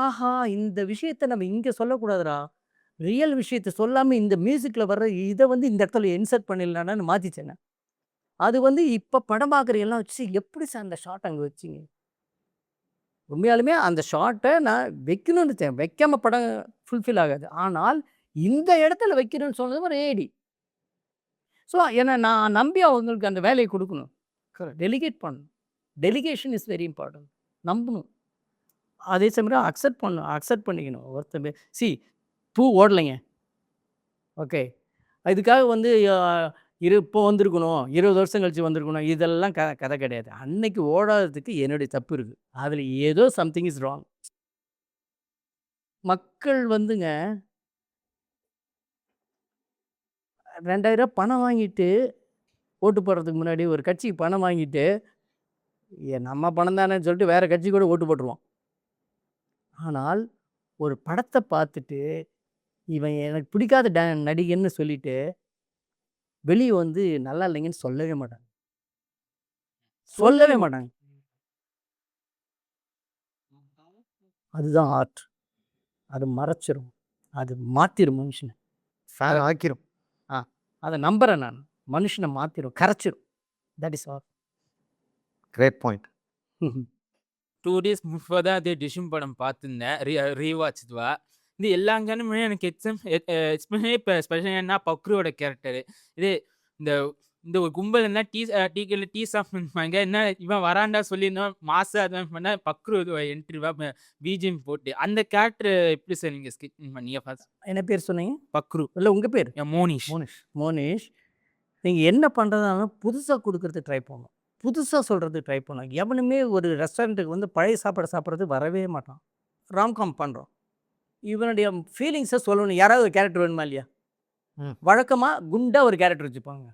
[SPEAKER 1] ஆஹா, இந்த விஷயத்தை நம்ம இங்கே சொல்லக்கூடாதுடா, ரியல் விஷயத்தை சொல்லாமல் இந்த மியூசிக்கில் வர்ற இதை வந்து இந்த இடத்துல இன்சர்ட் பண்ணிடலான்னு மாற்றிச்சேன். அது வந்து இப்போ படம் பார்க்குற எல்லாம் வச்சு எப்படி சார் அந்த ஷார்ட் அங்கே வச்சிங்க? உண்மையாலுமே அந்த ஷார்ட்டை நான் வைக்கணும்னு வைக்காம படம் ஃபுல்ஃபில் ஆகாது. ஆனால் இந்த இடத்துல வைக்கணும்னு சொன்னது ஒரு ஏடி. ஸோ ஏன்னா நான் நம்பி அவங்களுக்கு அந்த வேலையை கொடுக்கணும். டெலிகேட் பண்ணணும். Delegation is very important. நம்பணும். அதே சமயம் அக்செப்ட் பண்ணிக்கணும். ஒருத்தர் பூ ஓடலைங்க, ஓகே, இதுக்காக வந்து இப்போ வந்திருக்கணும், 20 வருஷம் கழிச்சு வந்திருக்கணும், இதெல்லாம் கதை கிடையாது. அன்னைக்கு ஓடாததுக்கு என்னுடைய தப்பு இருக்குது. அதில் ஏதோ சம்திங் இஸ் ராங். மக்கள் வந்துங்க 2000 பணம் வாங்கிட்டு ஓட்டு போடுறதுக்கு முன்னாடி ஒரு கட்சிக்கு பணம் வாங்கிட்டு நம்ம பணம் தானேன்னு சொல்லிட்டு வேறு கட்சி கூட ஓட்டு போட்டுருவோம். ஆனால் ஒரு படத்தை பார்த்துட்டு இவன் எனக்கு பிடிக்காத நடிகன்னு சொல்லிட்டு வெளியே வந்து நல்லா இல்லைங்கன்னு சொல்லவே மாட்டாங்க. அதுதான் ஆர்ட். அது மறைச்சிரும், அது மாற்றிடும் மனுஷனை,
[SPEAKER 5] ஃபேன் ஆக்கிரும்.
[SPEAKER 1] அதை நம்புகிறேன் நான். மனுஷனை மாற்றிடும், கரைச்சிரும். That is art.
[SPEAKER 5] Great point.
[SPEAKER 11] 2 days before தான் அதே டிஷ்யூம் படம் பார்த்துருந்தேன். ரீவாட்ச் இதுவா இது எல்லா காரணமே எனக்கு எக்ஸ்பெஷலி இப்போ ஸ்பெஷல் என்ன பக்ருவோட கேரக்டரு. இது இந்த இந்த ஒரு கும்பல் என்ன டீக்கெல்லாம் டீ சாப்பிடுவாங்க, என்ன இவன் வராண்டா சொல்லியிருந்தோம் மாசு அதான் பண்ணால் பக்ரு என்ட்ரிவா பிஜிஎம் போட்டு அந்த கேரக்டர் எப்படி சார் நீங்கள் ஸ்கிப் பண்ணீங்க ஃபர்ஸ்ட்?
[SPEAKER 1] என்ன பேர் சொன்னீங்க?
[SPEAKER 11] பக்ரு.
[SPEAKER 1] இல்லை உங்கள் பேர்?
[SPEAKER 11] மோனிஷ்.
[SPEAKER 1] மோனிஷ். நீங்கள் என்ன பண்ணுறதாலும் புதுசாக கொடுக்கறது ட்ரை பண்ணணும், புதுசாக சொல்கிறது ட்ரை பண்ணணும். எவனுமே ஒரு ரெஸ்டாரண்ட்டுக்கு வந்து பழைய சாப்பாடு சாப்பிட்றது வரவே மாட்டான். ராம்காம் பண்ணுறோம், இவனுடைய ஃபீலிங்ஸை சொல்லணும். யாராவது ஒரு கேரக்டர் வேணுமா இல்லையா? வழக்கமாக குண்டாக ஒரு கேரக்டர் வச்சுப்பாங்க.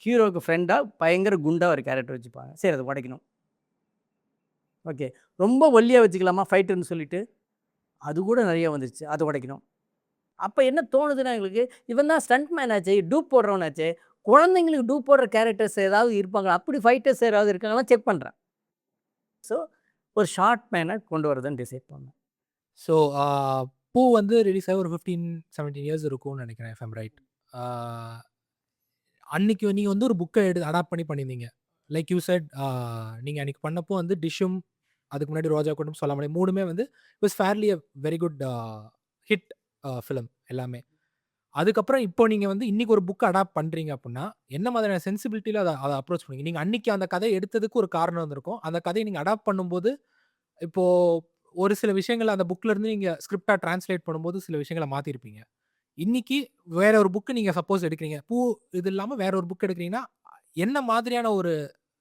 [SPEAKER 1] ஹீரோவுக்கு ஃப்ரெண்டாக பயங்கர குண்டாக ஒரு கேரக்டர் வச்சுப்பாங்க. சரி, அதை உடைக்கணும். ஓகே, ரொம்ப ஒல்லியாக வச்சுக்கலாமா ஃபைட்டர்னு சொல்லிட்டு, அது கூட நிறைய வந்துருச்சு, அதை உடைக்கணும். அப்போ என்ன தோணுதுன்னா எங்களுக்கு, இவன் தான் ஸ்டண்ட் மேன் ஆச்சு, டூப் போடுறவனாச்சு, குழந்தைங்களுக்கு டூப் போடுற கேரக்டர்ஸ் ஏதாவது இருப்பாங்க, அப்படி ஃபைட்டர்ஸ் யாராவது இருக்காங்களா செக் பண்ணுறேன். ஸோ ஒரு ஷார்ட் மேனாக கொண்டு வரதுன்னு டிசைட் பண்ணேன்.
[SPEAKER 10] ஸோ பூ வந்து ரிலீஸ் ஆகி ஒரு 15-17 இயர்ஸ் இருக்கும்னு நினைக்கிறேன், இஃப் ஐம் ரைட். அன்னைக்கு நீங்கள் வந்து ஒரு புக்கை அடாப்ட் பண்ணி பண்ணியிருந்தீங்க. லைக் யூ செட், நீங்கள் அன்னைக்கு பண்ணப்போ வந்து டிஷ்ஷும் அதுக்கு முன்னாடி ரோஜா கூட்டம் சொல்லாமலே மூணுமே வந்து it was fairly a very good hit film எல்லாமே. அதுக்கப்புறம் இப்போ நீங்கள் வந்து இன்னைக்கு ஒரு புக் அடாப்ட் பண்ணுறீங்க அப்படின்னா என்ன மாதிரியான சென்சிபிலிட்டியில் அதை அப்ரோச் பண்ணுவீங்க? நீங்கள் அன்னைக்கு அந்த கதையை எடுத்ததுக்கு ஒரு காரணம் இருந்திருக்கும். அந்த கதையை நீங்கள் அடாப்ட் பண்ணும்போது இப்போது ஒரு சில விஷயங்கள் அந்த புக்ல இருந்து நீங்கள் ஸ்கிரிப்டாக டிரான்ஸ்லேட் பண்ணும்போது சில விஷயங்களை மாற்றிருப்பீங்க. இன்னைக்கு வேற ஒரு புக்கு நீங்கள் சப்போஸ் எடுக்கிறீங்க, பூ இது இல்லாமல் வேற ஒரு புக் எடுக்கிறீங்கன்னா என்ன மாதிரியான ஒரு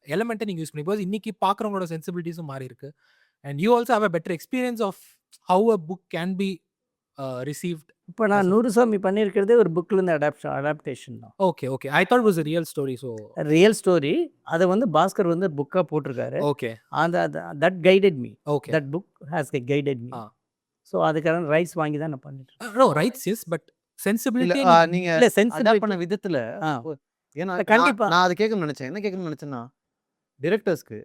[SPEAKER 10] எலமெண்ட்டை நீங்கள் யூஸ் பண்ணி, பிகாஸ் இன்னைக்கு பார்க்குறவங்களோட சென்சிபிலிட்டிஸும் மாறி இருக்கு. And you also have a better experience of how a book can be received.
[SPEAKER 1] இப்போ நான் 100 சாமி பண்ணியிருக்கிறதே ஒரு புக்லேருந்து அடாப்டேஷன் தான்.
[SPEAKER 10] Okay, okay. I thought was a real story. So
[SPEAKER 1] real story. அதை வந்து பாஸ்கர் வந்து புக்காக போட்டிருக்காரு.
[SPEAKER 10] ஓகே,
[SPEAKER 1] அந்த that guided me.
[SPEAKER 10] Okay.
[SPEAKER 1] That book has guided me.
[SPEAKER 10] Ah.
[SPEAKER 1] So அதுக்கான ரைட்ஸ் வாங்கி தான் நான் பண்ணிட்டு இருக்கேன்.
[SPEAKER 10] நோ ரைட்ஸ் எஸ், பட்
[SPEAKER 5] இல்ல
[SPEAKER 10] சென்சிபிலிட்டி
[SPEAKER 5] நீங்க
[SPEAKER 1] இல்லை
[SPEAKER 5] அடாப்ட் பண்ண
[SPEAKER 1] சென்சிபிலிட்டி.
[SPEAKER 5] விதத்துல
[SPEAKER 1] ஆ
[SPEAKER 5] ஏன்னா
[SPEAKER 1] கண்டிப்பா.
[SPEAKER 5] நான் அதை கேட்கணும்னு நினைச்சேன். என்ன கேட்கணும்னு நினைச்சேன்னா, டிரெக்டர்ஸ்க்கு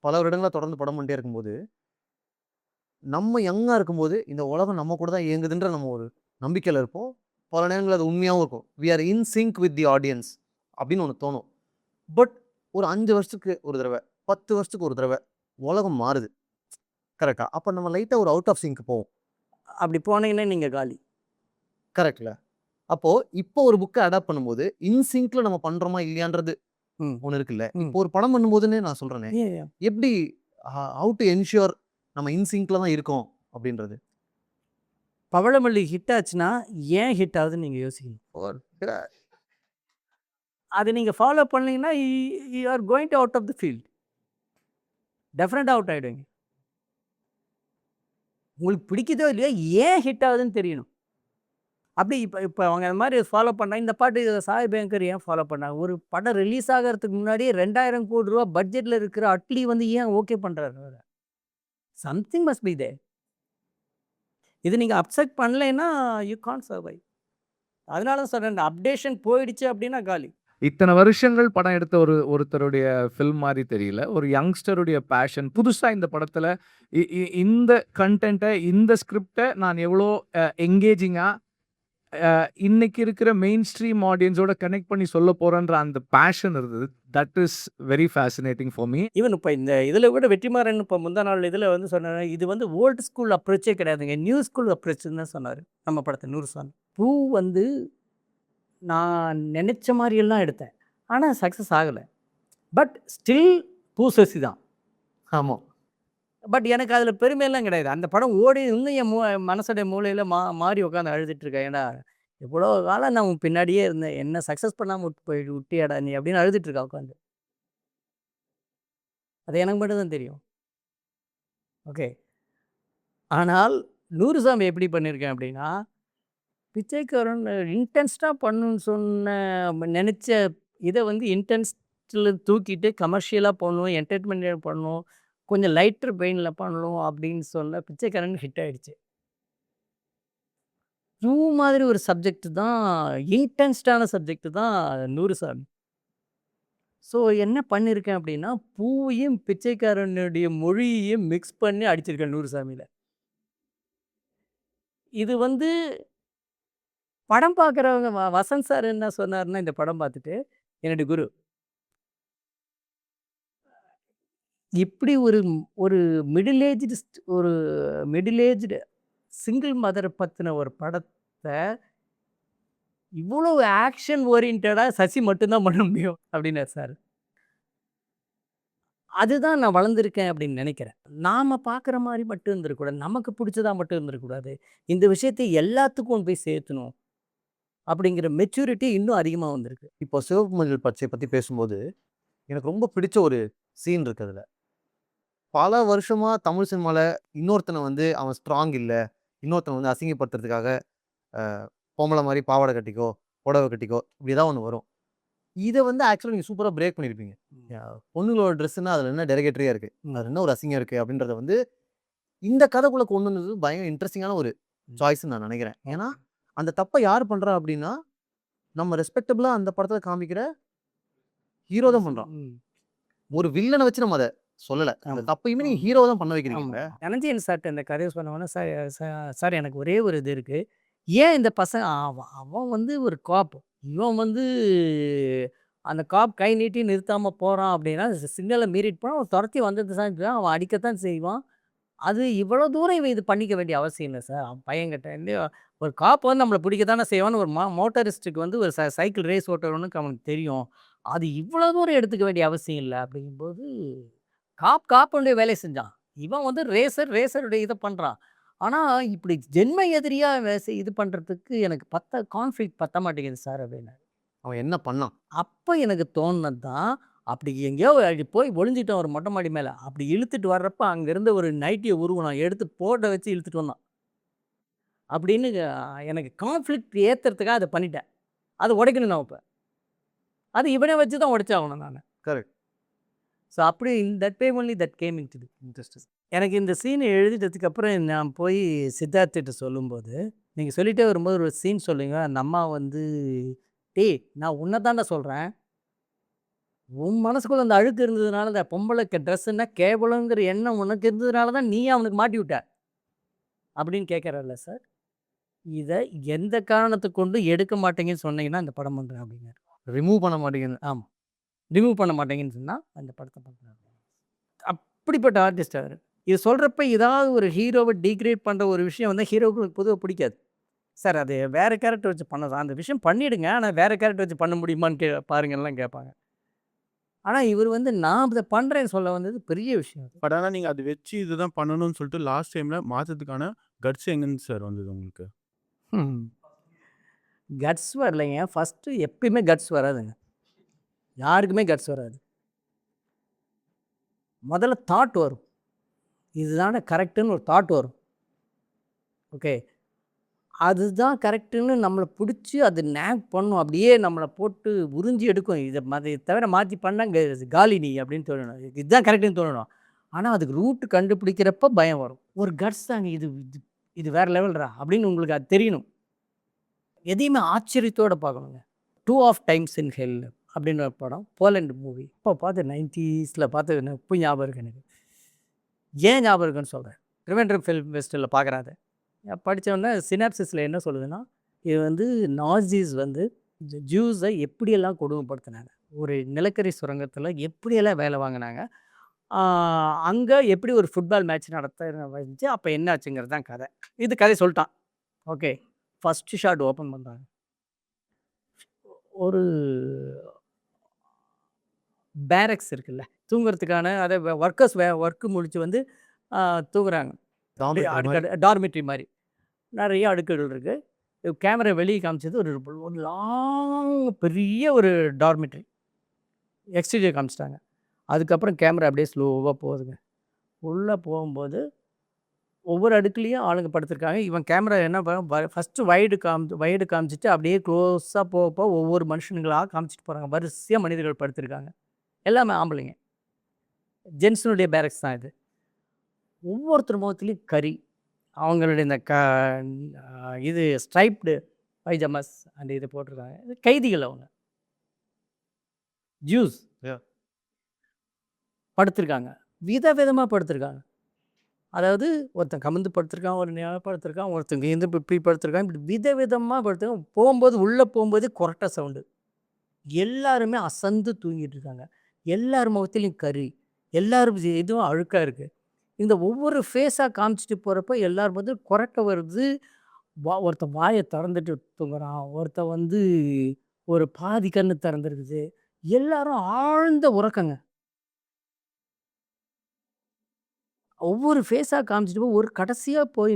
[SPEAKER 5] பல வருடங்களா தொடர்ந்து படம் பண்ணிட்டே இருக்கும்போது, நம்ம யங்கா இருக்கும்போது இந்த உலகம் நம்ம கூட தான் இயங்குதுன்ற நம்ம ஒரு நம்பிக்கையில இருப்போம். பல நேரங்கள் அது உண்மையாவும் இருக்கும். We are in sync with the audience அப்படின்னு ஒன்று தோணும். பட் ஒரு 5 வருஷத்துக்கு ஒரு தடவை, 10 வருஷத்துக்கு ஒரு தடவை உலகம் மாறுது. கரெக்டா? அப்போ நம்ம லைட்டாக ஒரு அவுட் ஆஃப் சிங்க் போவோம்.
[SPEAKER 1] அப்படி போனீங்கன்னா நீங்கள் காலி.
[SPEAKER 5] கரெக்ட்ல? அப்போ இப்போ ஒரு புக்கை அடாப்ட் பண்ணும்போது இன் சிங்க்ல நம்ம பண்றோமா இல்லையான்றது
[SPEAKER 1] ம்
[SPEAKER 5] ஒன்று இருக்குல்ல.
[SPEAKER 1] ம்
[SPEAKER 5] இப்போ ஒரு படம் பண்ணும்போதுன்னு நான் சொல்றேனே,
[SPEAKER 1] ஏன்
[SPEAKER 5] எப்படி ஹவு டு என்ஷூர் நம்ம இன் சிங்க்ல தான் இருக்கோம் அப்படின்றது.
[SPEAKER 1] பவளமல்லி ஹிட் ஆச்சுன்னா ஏன் ஹிட் ஆகுதுன்னு நீங்கள் யோசிக்கணும். அது நீங்கள் ஃபாலோ பண்ணீங்கன்னா you are going to out of the field. டெஃபினட்டாக அவுட் ஆகிடுவீங்க. உங்களுக்கு பிடிக்குதோ இல்லையோ ஏன் ஹிட் ஆகுதுன்னு தெரியணும். அப்படி இப்போ அவங்க அந்த மாதிரி ஃபாலோ பண்ணாங்க. இந்த பாட்டு சாய் பேங்கர் ஏன் ஃபாலோ பண்ணாங்க? ஒரு படம் ரிலீஸ் ஆகிறதுக்கு முன்னாடியே 2000 கோடி ரூபா பட்ஜெட்டில் இருக்கிற அட்லி வந்து ஏன் ஓகே பண்ணுறாரு? Something must be there. இது நீங்கள் அப்செட் பண்ணலைன்னா யூ கான்ட் சர்வைவ். அதனால தான் சொல்கிறேன், இந்த அப்டேஷன் போயிடுச்சு அப்படின்னா காலி.
[SPEAKER 12] இத்தனை வருஷங்கள் படம் எடுத்த ஒருத்தருடைய ஃபில்ம் மாதிரி தெரியல. ஒரு யங்ஸ்டருடைய பேஷன். புதுசா இந்த படத்துல இந்த கண்டென்ட்டை, இந்த ஸ்கிரிப்டை நான் எவ்வளோ எங்கேஜிங்கா இன்னைக்கு இருக்கிற மெயின் ஸ்ட்ரீம் ஆடியன்ஸோட கனெக்ட் பண்ணி சொல்ல போறேன்ற அந்த பேஷன் இருந்தது. That is very fascinating for me.
[SPEAKER 1] Even இப்போ இந்த இதில் கூட வெற்றிமாறன் இப்போ முந்தா நாள் இதில் வந்து சொன்னார், இது வந்து ஓல்டு ஸ்கூல் அப்ரோச்சே கிடையாதுங்க, நியூ ஸ்கூல் அப்ரோச்சுன்னு தான் சொன்னார். நம்ம படத்தை 100 சாமி. பூ வந்து நான் நினச்ச மாதிரியெல்லாம் எடுத்தேன், ஆனால் சக்ஸஸ் ஆகலை. பட் ஸ்டில் பூ சசி தான்.
[SPEAKER 5] ஆமாம்.
[SPEAKER 1] பட் எனக்கு அதில் பெருமையெல்லாம் கிடையாது. அந்த படம் ஓடி இன்னும் என் மனசோடைய மூலையில் மாறி உட்காந்து அழுதுட்டு இருக்கேன். ஏன்னா எவ்வளோ காலம் நான் உன் பின்னாடியே இருந்தேன், என்ன சக்ஸஸ் பண்ணாமல் விட்டியாடா நீ அப்படின்னு அழுதுட்டு இருக்கா உட்காந்து. அது எனக்கு மட்டும் தான் தெரியும். ஓகே. ஆனால் 100 சாமி எப்படி பண்ணியிருக்கேன் அப்படின்னா, பிச்சைக்காரன் இன்டென்ஸ்டாக பண்ணணும்னு நினச்ச இதை வந்து இன்டென்ஸ்டில் தூக்கிட்டு கமர்ஷியலாக பண்ணணும், என்டர்டைன்மெண்ட் பண்ணணும், கொஞ்சம் லைட்டர் பெயினில் பண்ணணும் அப்படின்னு சொன்ன பிச்சைக்காரன் ஹிட் ஆகிடுச்சு. பூ மாதிரி ஒரு சப்ஜெக்ட் தான், இன்டென்ஸ்டான சப்ஜெக்ட் தான் 100 சாமி. ஸோ என்ன பண்ணியிருக்கேன் அப்படின்னா, பூவையும் பிச்சைக்காரனுடைய மொழியையும் மிக்ஸ் பண்ணி அடிச்சிருக்கேன் 100 சாமியில். இது வந்து படம் பார்க்குறவங்க வசந்த் சார் என்ன சொன்னார்னா, இந்த படம் பார்த்துட்டு என்னுடைய குரு, இப்படி ஒரு மிடில் ஏஜ்டு சிங்கிள் மதரை பற்றின ஒரு படத்தை இவ்வளோ ஆக்ஷன் ஓரியன்டாக சசி மட்டும்தான் பண்ண முடியும் அப்படின்னார் சார். அதுதான் நான் வளர்ந்துருக்கேன் அப்படின்னு நினைக்கிறேன். நாம் பார்க்குற மாதிரி மட்டும் இருந்துருக்கூடாது, நமக்கு பிடிச்சதா மட்டும் இருந்துருக்கூடாது, இந்த விஷயத்தை எல்லாத்துக்கும் போய் சேர்த்தணும் அப்படிங்கிற மெச்சூரிட்டி இன்னும் அதிகமாக வந்திருக்கு.
[SPEAKER 5] இப்போ சிவப்பு மஞ்சள் பச்சை பற்றி பேசும்போது எனக்கு ரொம்ப பிடிச்ச ஒரு சீன் இருக்குது. அதில் பல வருஷமாக தமிழ் சினிமாவில் இன்னொருத்தனை வந்து அவன் ஸ்ட்ராங் இல்லை, இன்னொருத்தனை வந்து அசிங்கப்படுத்துறதுக்காக பொம்பளை மாதிரி பாவாடை கட்டிக்கோ, புடவை கட்டிக்கோ, இப்படி தான் ஒன்று வரும். இதை வந்து ஆக்சுவலாக நீங்கள் சூப்பராக பிரேக் பண்ணியிருப்பீங்க. பொண்ணுங்களோட ட்ரெஸ்ஸுன்னா அதில் என்ன டெரகேட்டரியாக இருக்குது, அதில் என்ன ஒரு அசிங்கம் இருக்குது அப்படின்றத வந்து இந்த கதைக்குள்ளே கொண்டு வந்தது பயங்கர இன்ட்ரெஸ்டிங்கான ஒரு சாய்ஸ்ன்னு நான் நினைக்கிறேன். ஏன்னா அந்த தப்பை யார் பண்ணுறா அப்படின்னா, நம்ம ரெஸ்பெக்டபுளாக அந்த படத்தில் காமிக்கிற ஹீரோ தான் பண்ணுறான். ஒரு வில்லனை வச்சு நம்ம அதை சொல்லலை. அந்த
[SPEAKER 1] ஆமா.
[SPEAKER 5] தப்பையுமே நீங்கள் ஹீரோ தான் பண்ண வைக்கிறீங்க.
[SPEAKER 1] ஆமா. தனஞ்சயன் சார்ட்ட இந்த கதையை சொன்னோன்னே, சார் சார் எனக்கு ஒரே ஒரு இது இருக்கு. ஏன் இந்த பசங்க அவன் அவன் வந்து ஒரு காப். இவன் வந்து அந்த காப் கை நீட்டி நிறுத்தாம போறான் அப்படின்னா, சிக்னல மீறிட்டு போனா அவன் தொரத்தி வந்துட்டு தான் அவன் அடிக்கத்தான் செய்வான். அது இவ்வளோ தூரம் இவன் இது பண்ணிக்க வேண்டிய அவசியம் இல்ல சார். அவன் பையன்கிட்ட இருந்து ஒரு காப் வந்து நம்மள பிடிக்க தானே செய்வான்னு ஒரு மோட்டரிஸ்ட்டுக்கு வந்து ஒரு சைக்கிள் ரேஸ் ஓட்டணும்னு அவனுக்கு தெரியும். அது இவ்வளோ தூரம் எடுத்துக்க வேண்டிய அவசியம் இல்ல அப்படிங்கும்போது, காப்புடைய வேலைய செஞ்சான். இவன் வந்து ரேசருடைய இத பண்றான். ஆனா, இப்படி ஜென்ம எதிரியா இது பண்றதுக்கு எனக்கு கான்ஃப்ளிக்ட் பத்த மாட்டேங்குது சார் அப்படின்னாரு.
[SPEAKER 5] அவன் என்ன பண்ணான்?
[SPEAKER 1] அப்ப எனக்கு தோணுனது தான், அப்படி எங்கேயோ அப்படி போய் ஒளிஞ்சிட்டான் ஒரு மொட்டை மாடி மேல. அப்படி இழுத்துட்டு வர்றப்ப அங்க இருந்த ஒரு நைட்டிய உருவுனான். எடுத்து போர்ட வச்சு இழுத்துட்டு வந்தான். அப்படின்னு எனக்கு கான்ஃப்ளிக்ட் ஏத்துறதுக்காக அத பண்ணிட்டேன். அத உடைக்கணும் நான் இப்ப. அது இவன வச்சு தான் உடைச்சாகணும் நானு.
[SPEAKER 5] கரெக்ட்.
[SPEAKER 1] ஸோ அப்படி that way only that game into the.
[SPEAKER 5] Interesting.
[SPEAKER 1] எனக்கு இந்த சீன் எழுதிட்டதுக்கு அப்புறம் நான் போய் சித்தார்த்திட்ட சொல்லும்போது, நீங்க சொல்லிட்டே வரும்போது ஒரு சீன் சொல்லுங்க. அந்த அம்மா வந்து, "டேய் நான் உன்ன தான்டா சொல்றேன். உன் மனசுக்குள்ள அந்த அழுக்கு இருந்ததுனால, அந்த பொம்பளைக்கு ட்ரெஸ்ஸுன்னா கேவலங்கிற எண்ணம் உனக்கு இருந்ததுனால தான் நீ அவனுக்கு மாட்டி விட்ட." அப்படின்னு கேட்கறார்ல சார். இத எந்த காரணத்த கொண்டும் எடுக்க மாட்டீங்கன்னு சொன்னீங்கன்னா, இந்த படம் பண்றேன் அப்படின்னாரு.
[SPEAKER 5] ரிமூவ் பண்ண மாட்டேங்குது.
[SPEAKER 1] ஆமா. ரிமூவ் பண்ண மாட்டீங்கன்னு சொன்னா, அந்த படத்த பண்றேன். அப்படிப்பட்ட ஆர்டிஸ்ட் அவரு. இது சொல்றப்ப ஏதாவது ஒரு ஹீரோவ டிகிரேட் பண்ற ஒரு விஷயம் வந்து ஹீரோவுக்கு பொதுவா பிடிக்காது. சார் அது வேற கேரக்டர் வச்சு பண்ணலாம். அந்த விஷயம் பண்ணிடுங்க. ஆனா வேற கேரக்டர் வச்சு பண்ண முடியுமான்னு பாருங்கன்னுலாம் கேட்பாங்க. ஆனா இவரு வந்து நான் இத பண்றேன்னு சொல்ல வந்தது பெரிய விஷயம் அது.
[SPEAKER 13] பட் ஆனா நீங்க அது வச்சு இதுதான் பண்ணணும்னு சொல்லிட்டு லாஸ்ட் டைம்ல மாத்ததுக்கான கட்ஸ் எங்கேருந்து சார் வந்தது உங்களுக்கு?
[SPEAKER 1] கட்ஸ் வரலைங்க. ஃபர்ஸ்ட்டு எப்பயுமே கட்ஸ் வராதுங்க. யாருக்குமே கட்ஸ் வராது. முதல்ல தாட் வரும். இதுதானே கரெக்ட்டுன்னு ஒரு தாட் வரும். ஓகே. அதுதான் கரெக்ட்டுன்னு நம்மள புடிச்சு அது நேக் பண்ணும். அப்படியே நம்மள போட்டு உறிஞ்சி எடுக்கும். இத தவிர மாத்தி பண்ணா காலி நீ அப்படின்னு தோணணும். இதுதான் கரெக்ட்டுன்னு தோணணும். ஆனா அதுக்கு ரூட் கண்டுபிடிக்கிறப்ப பயம் வரும். ஒரு கட்ஸ் தாங்க இது இது இது வேற லெவல்ரா அப்படின்னு உங்களுக்கு அது தெரியணும். எதையுமே ஆச்சரியத்தோட பார்க்கணுங்க. 2 ஆஃப் டைம்ஸ் இன் ஹெல் அப்படின்னு ஒரு படம். Poland movie. இப்போ பார்த்து 90ஸ்ல பார்த்தது எனக்கு இப்போ ஞாபகம் இருக்கு எனக்கு. ஏன் ஞாபகம் இருக்குன்னு சொல்றேன். ட்ரிவேண்ட்ரம் ஃபிலிம் ஃபெஸ்டிவல்ல பார்க்குறேன் அத. படிச்சோன்னே சினாப்சிஸ்ல என்ன சொல்லுதுன்னா, இது வந்து நாஸிஸ் வந்து ஜூஸை எப்படியெல்லாம் கொடுமைப்படுத்தினாங்க. ஒரு நிலக்கரி சுரங்கத்தில எப்படியெல்லாம் வேலை வாங்கினாங்க. அங்கே எப்படி ஒரு ஃபுட்பால் மேட்ச் நடத்த வந்துச்சு. அப்போ என்ன ஆச்சுங்கிறது தான் கதை. இது கதை சொல்லிட்டான். ஓகே. ஃபர்ஸ்ட் ஷாட் ஓப்பன் பண்ணுறாங்க. ஒரு பேரக்ஸ் இருக்குல்ல, தூங்குறதுக்கான அதை ஒர்க்கர்ஸ் ஒர்க்கு முடிச்சு வந்து தூங்குறாங்க. டார்மெட்ரி மாதிரி நிறைய அடுக்குகள் இருக்குது. கேமரா வெளியே காமிச்சது ஒரு ஒரு லாங் பெரிய ஒரு டார்மெட்ரி. எக்ஸ்டீரியர் காமிச்சிட்டாங்க. அதுக்கப்புறம் கேமரா அப்படியே ஸ்லோவாக போகுதுங்க. உள்ளே போகும்போது ஒவ்வொரு அடுக்குலேயும் ஆளுங்க படுத்திருக்காங்க. இவன் கேமரா என்ன ஃபஸ்ட்டு வைடு காமிச்சிட்டு அப்படியே க்ளோஸாக போக ஒவ்வொரு மனுஷனுங்களாக காமிச்சிட்டு போகிறாங்க. வரிசையாக மனிதர்கள் படுத்திருக்காங்க. எல்லாமே ஆம்பளைங்க. ஜென்ஸினுடைய பேரக்ஸ் தான் இது. ஒவ்வொருத்தர் முகத்துலேயும் கறி. அவங்களுடைய இந்த இது ஸ்ட்ரைப்டு பைஜாமாஸ் அண்ட் இது போட்டிருக்காங்க. இது கைதிகள் அவங்க. ஜூஸ் படுத்திருக்காங்க. விதவிதமாக படுத்திருக்காங்க. அதாவது ஒருத்தன் கமிழ்ந்து படுத்திருக்கான், ஒரு நேரம் படுத்திருக்கான், ஒருத்தங்க இப்படி படுத்திருக்கான். இப்படி விதவிதமாக படுத்திருக்காங்க. போகும்போது உள்ளே போகும்போது கொரட்டை சவுண்டு. எல்லாருமே அசந்து தூங்கிட்டு இருக்காங்க. எல்லார் முகத்துலேயும் கறி. எல்லாரும் இதுவும் அழுக்காக இருக்குது. இந்த ஒவ்வொரு ஃபேஸாக காமிச்சிட்டு போகிறப்ப எல்லாரும் வந்து கொரட்டை வருது. ஒருத்தன் வாயை திறந்துட்டு தூங்குறான். ஒருத்தன் வந்து ஒரு பாதி கண்ணு திறந்துருக்குது. எல்லாரும் ஆழ்ந்த உறக்கங்க. ஒவ்வொரு ஃபேஸாக காமிச்சிட்டு ஒரு கடைசியாக போய்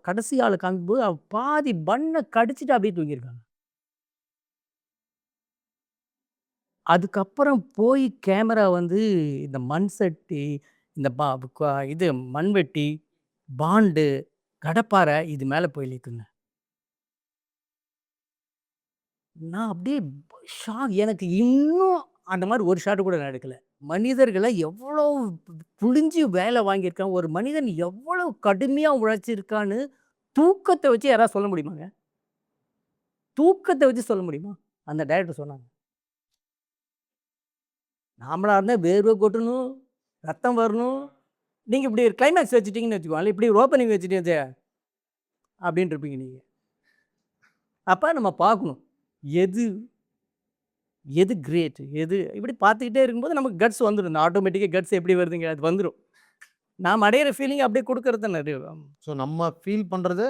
[SPEAKER 1] கடைசி ஆள் காமிக்கும்போது பாதி பண்ணை கடிச்சிட்டு அப்படியே தூங்கியிருக்காங்க. அதுக்கப்புறம் போய் கேமரா வந்து இந்த மண் சட்டி, இந்த இது மண்வெட்டி, பாண்டு, கடப்பாரை இது மேலே போய் நிற்குங்க. நான் அப்படியே எனக்கு இன்னும் அந்த மாதிரி ஒரு ஷாட் கூட நான் எடுக்கல. மனிதர்களை எவ்வளோ புழிஞ்சு வேலை வாங்கியிருக்கான். ஒரு மனிதன் எவ்வளோ கடுமையாக உழைச்சிருக்கான்னு தூக்கத்தை வச்சு யாராவது சொல்ல முடியுமாங்க? தூக்கத்தை வச்சு சொல்ல முடியுமா? அந்த டைரக்டர் சொன்னாங்க. நாமளா இருந்தால் வேர்வை கொட்டணும், ரத்தம் வரணும். நீங்கள் இப்படி ஒரு கிளைமேக்ஸ் வச்சுட்டிங்கன்னு வச்சுக்கோங்களேன், இப்படி ஒரு ஓப்பனிங் வச்சுட்டீங்க அப்படின்ட்டு இருப்பீங்க நீங்கள். அப்போ நம்ம பார்க்கணும் எது எது கிரேட், எது இப்படி பார்த்துக்கிட்டே இருக்கும்போது நமக்கு கட்ஸ் வந்துடும். இந்த ஆட்டோமேட்டிக்காக கட்ஸ் எப்படி வருதுங்க, அது வந்துடும். நாம் அடையிற ஃபீலிங் அப்படியே கொடுக்கறது நிறைய
[SPEAKER 5] ஸோ நம்ம ஃபீல் பண்ணுறத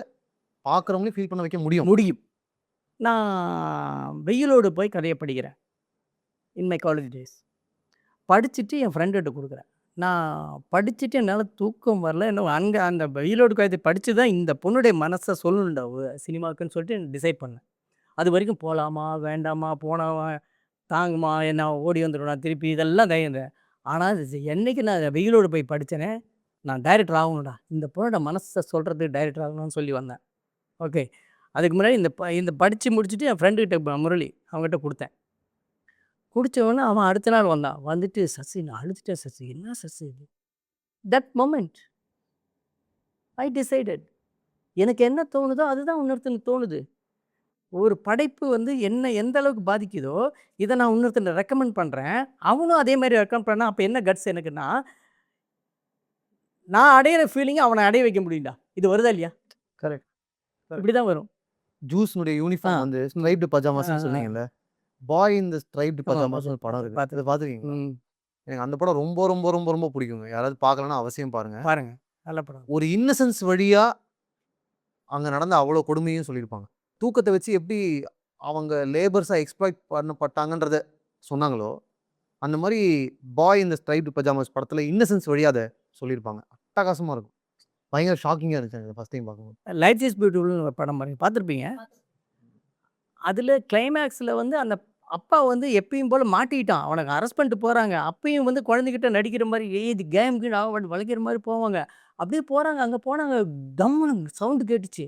[SPEAKER 5] பார்க்குறவங்களையும் ஃபீல் பண்ண வைக்க முடியும்.
[SPEAKER 1] முடியும். நான் வெயிலோடு போய் கதையை படிக்கிறேன் இன் மை காலேஜ் டேஸ். படிச்சுட்டு என் ஃப்ரெண்டுகிட்ட கொடுக்குறேன். நான் படிச்சுட்டு என்னால் தூக்கம் வரல. இன்னும் அங்கே அந்த வெயிலோடு கதை படித்து தான் இந்த பொண்ணுடைய மனசை சொல்லணும்டா சினிமாவுக்குன்னு சொல்லிட்டு டிசைட் பண்ணேன். அது வரைக்கும் போகலாமா வேண்டாமா, போனாமா தாங்குமா, என்ன ஓடி வந்துடும் திருப்பி, இதெல்லாம் தைரியந்தேன். ஆனால் என்னைக்கு நான் வெயிலோடு போய் படித்தேனே, நான் டைரக்டர் ஆகணும்டா, இந்த பொண்ணோட மனசை சொல்கிறதுக்கு டைரக்டர் ஆகணும்னு சொல்லி வந்தேன். ஓகே. அதுக்கு முன்னாடி இந்த படித்து முடிச்சுட்டு என் ஃப்ரெண்டுக்கிட்ட முரளி அவங்ககிட்ட கொடுத்தேன். குடித்தவொடனே அவன் அடுத்த நாள் வந்தான். வந்துட்டு சசி நான் அழுதுட்டேன் சசி. என்ன சசி இது? That moment I decided. எனக்கு என்ன தோணுதோ அதுதான் இன்னொருத்தனுக்கு தோணுது. ஒரு படைப்பு வந்து என்ன எந்த அளவுக்கு பாதிக்குதோ இதை நான் இன்னொருத்தனை ரெக்கமெண்ட் பண்ணுறேன், அவனும் அதே மாதிரி ரெக்கமெண்ட் பண்ணால் அப்போ என்ன கட்ஸ் எனக்குன்னா, நான் அடையிற ஃபீலிங்கை அவனை அடைய வைக்க முடியும்டா. இது வருதா இல்லையா?
[SPEAKER 5] கரெக்ட்.
[SPEAKER 1] இப்படி தான் வரும்.
[SPEAKER 5] ஜூஸ்னுடைய யூனிஃபார்ம் வந்து ஸ்ட்ரைப்டு பஜாமாஸ்ன்னு சொன்னீங்கல்ல, பாய் இந்த ஸ்ட்ரைப்டு
[SPEAKER 1] ஆமா,
[SPEAKER 5] பஜாமாஸ் ஒரு படம் இருக்குது.
[SPEAKER 1] பார்த்து.
[SPEAKER 5] அதை பார்த்துருக்கீங்களா?
[SPEAKER 1] ம்.
[SPEAKER 5] எனக்கு அந்த படம் ரொம்ப ரொம்ப ரொம்ப ரொம்ப பிடிக்குங்க. யாராவது பார்க்கலன்னா அவசியம் பாருங்க.
[SPEAKER 1] பாருங்க, நல்ல படம்.
[SPEAKER 5] ஒரு இன்னசென்ஸ் வழியா அங்கே நடந்த அவ்வளோ கொடுமையும் சொல்லியிருப்பாங்க. தூக்கத்தை வச்சு எப்படி அவங்க லேபர்ஸாக எக்ஸ்ப்ளாய்ட் பண்ணப்பட்டாங்கன்றத சொன்னாங்களோ, அந்த மாதிரி பாய் இந்த ஸ்ட்ரைப்டு பஜாமாஸ் படத்தில் இன்னசென்ஸ் வழியாக அதை சொல்லியிருப்பாங்க. அட்டகாசமாக இருக்கும். பயங்கர ஷாக்கிங்காக இருந்துச்சு எனக்கு ஃபஸ்ட் டைம் பார்க்கும்போது.
[SPEAKER 1] லைஃப் இஸ் பியூட்டிஃபுல்னு ஒரு படம் பாருங்க, பார்த்துருப்பீங்க. அதில் கிளைமேக்ஸில் வந்து அந்த அப்பா வந்து எப்பயும் போல் மாட்டிக்கிட்டான். அவனுக்கு அரெஸ்ட் பண்ணிட்டு போகிறாங்க. அப்பயும் வந்து குழந்தைகிட்ட நடிக்கிற மாதிரி இது கேம் கீழ் வளைக்கிற மாதிரி போவாங்க. அப்படியே போகிறாங்க. அங்கே போனாங்க, தம்முன்னு சவுண்டு கேட்டுச்சு.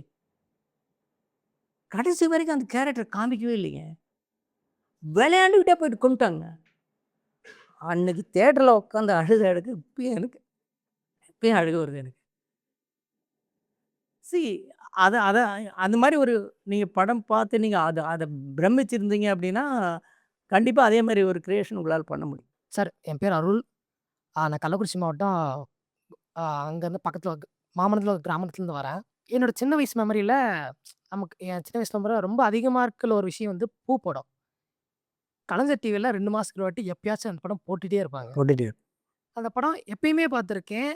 [SPEAKER 1] கடைசி வரைக்கும் அந்த கேரக்டர் காமிக்கவே இல்லைங்க. விளையாண்டுக்கிட்டே போயிட்டு கொண்டுட்டாங்க. அன்னைக்கு தேட்டரில் உட்காந்து அழுத அழுகு இப்பயும் அழுக வருது எனக்கு. அதை அதை அந்த மாதிரி ஒரு நீங்கள் படம் பார்த்து நீங்கள் அதை பிரமிச்சிருந்தீங்க அப்படின்னா கண்டிப்பாக அதே மாதிரி ஒரு கிரியேஷன் உங்களால் பண்ண முடியும்.
[SPEAKER 9] சார் என் பேர் அருள். நான் கள்ளக்குறிச்சி மாவட்டம். அங்கேருந்து பக்கத்தில் மாமனத்தில் ஒரு கிராமத்துலேருந்து வரேன். என்னோட சின்ன வயசு மெமரியில் நமக்கு என் சின்ன வயசுல மெமரி ரொம்ப அதிகமாக இருக்கிற ஒரு விஷயம் வந்து பூ படம். கலைஞர் டிவியில் 2 மாதத்துக்கு ஒரு வாட்டி எப்பயாச்சும் அந்த படம் போட்டுகிட்டே இருப்பாங்க.
[SPEAKER 1] போட்டுட்டு
[SPEAKER 9] அந்த படம் எப்பயுமே பார்த்துருக்கேன்.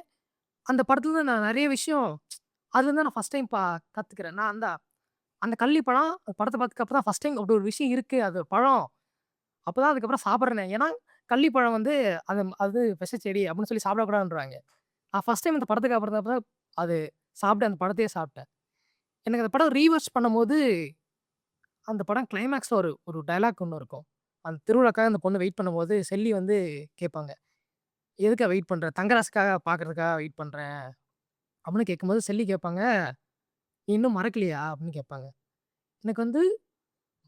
[SPEAKER 9] அந்த படத்துல நான் நிறைய விஷயம் அதுலேருந்து நான் ஃபஸ்ட் டைம் கற்றுக்கிறேன். நான் அந்த கள்ளி படம் படத்தை பார்த்துக்கப்போ தான் ஃபஸ்ட் டைம் அப்படி ஒரு விஷயம் இருக்குது, அது பழம். அப்போ தான் அதுக்கப்புறம் சாப்பிட்றேன். ஏன்னா கள்ளி பழம் வந்து அது விஷச்செடி அப்படின்னு சொல்லி சாப்பிடக்கூடாதுன்றாங்க. நான் ஃபஸ்ட் டைம் அந்த படத்துக்கு அப்புறம் தான் அது சாப்பிட்டு அந்த படத்தையே சாப்பிட்டேன். எனக்கு அந்த படம் ரீவாச் பண்ணும்போது அந்த படம் கிளைமேக்ஸில் ஒரு டைலாக் ஒன்று இருக்கும். அந்த திருவிழாக்காக அந்த பொண்ணு வெயிட் பண்ணும்போது செல்லி வந்து கேட்பாங்க, எதுக்காக வெயிட் பண்ணுறேன், தங்கராசுக்காக பார்க்குறதுக்காக வெயிட் பண்ணுறேன் அப்படின்னு கேட்கும்போது செல்லி கேட்பாங்க, நீ இன்னும் மறக்கலையா அப்படின்னு கேட்பாங்க. எனக்கு வந்து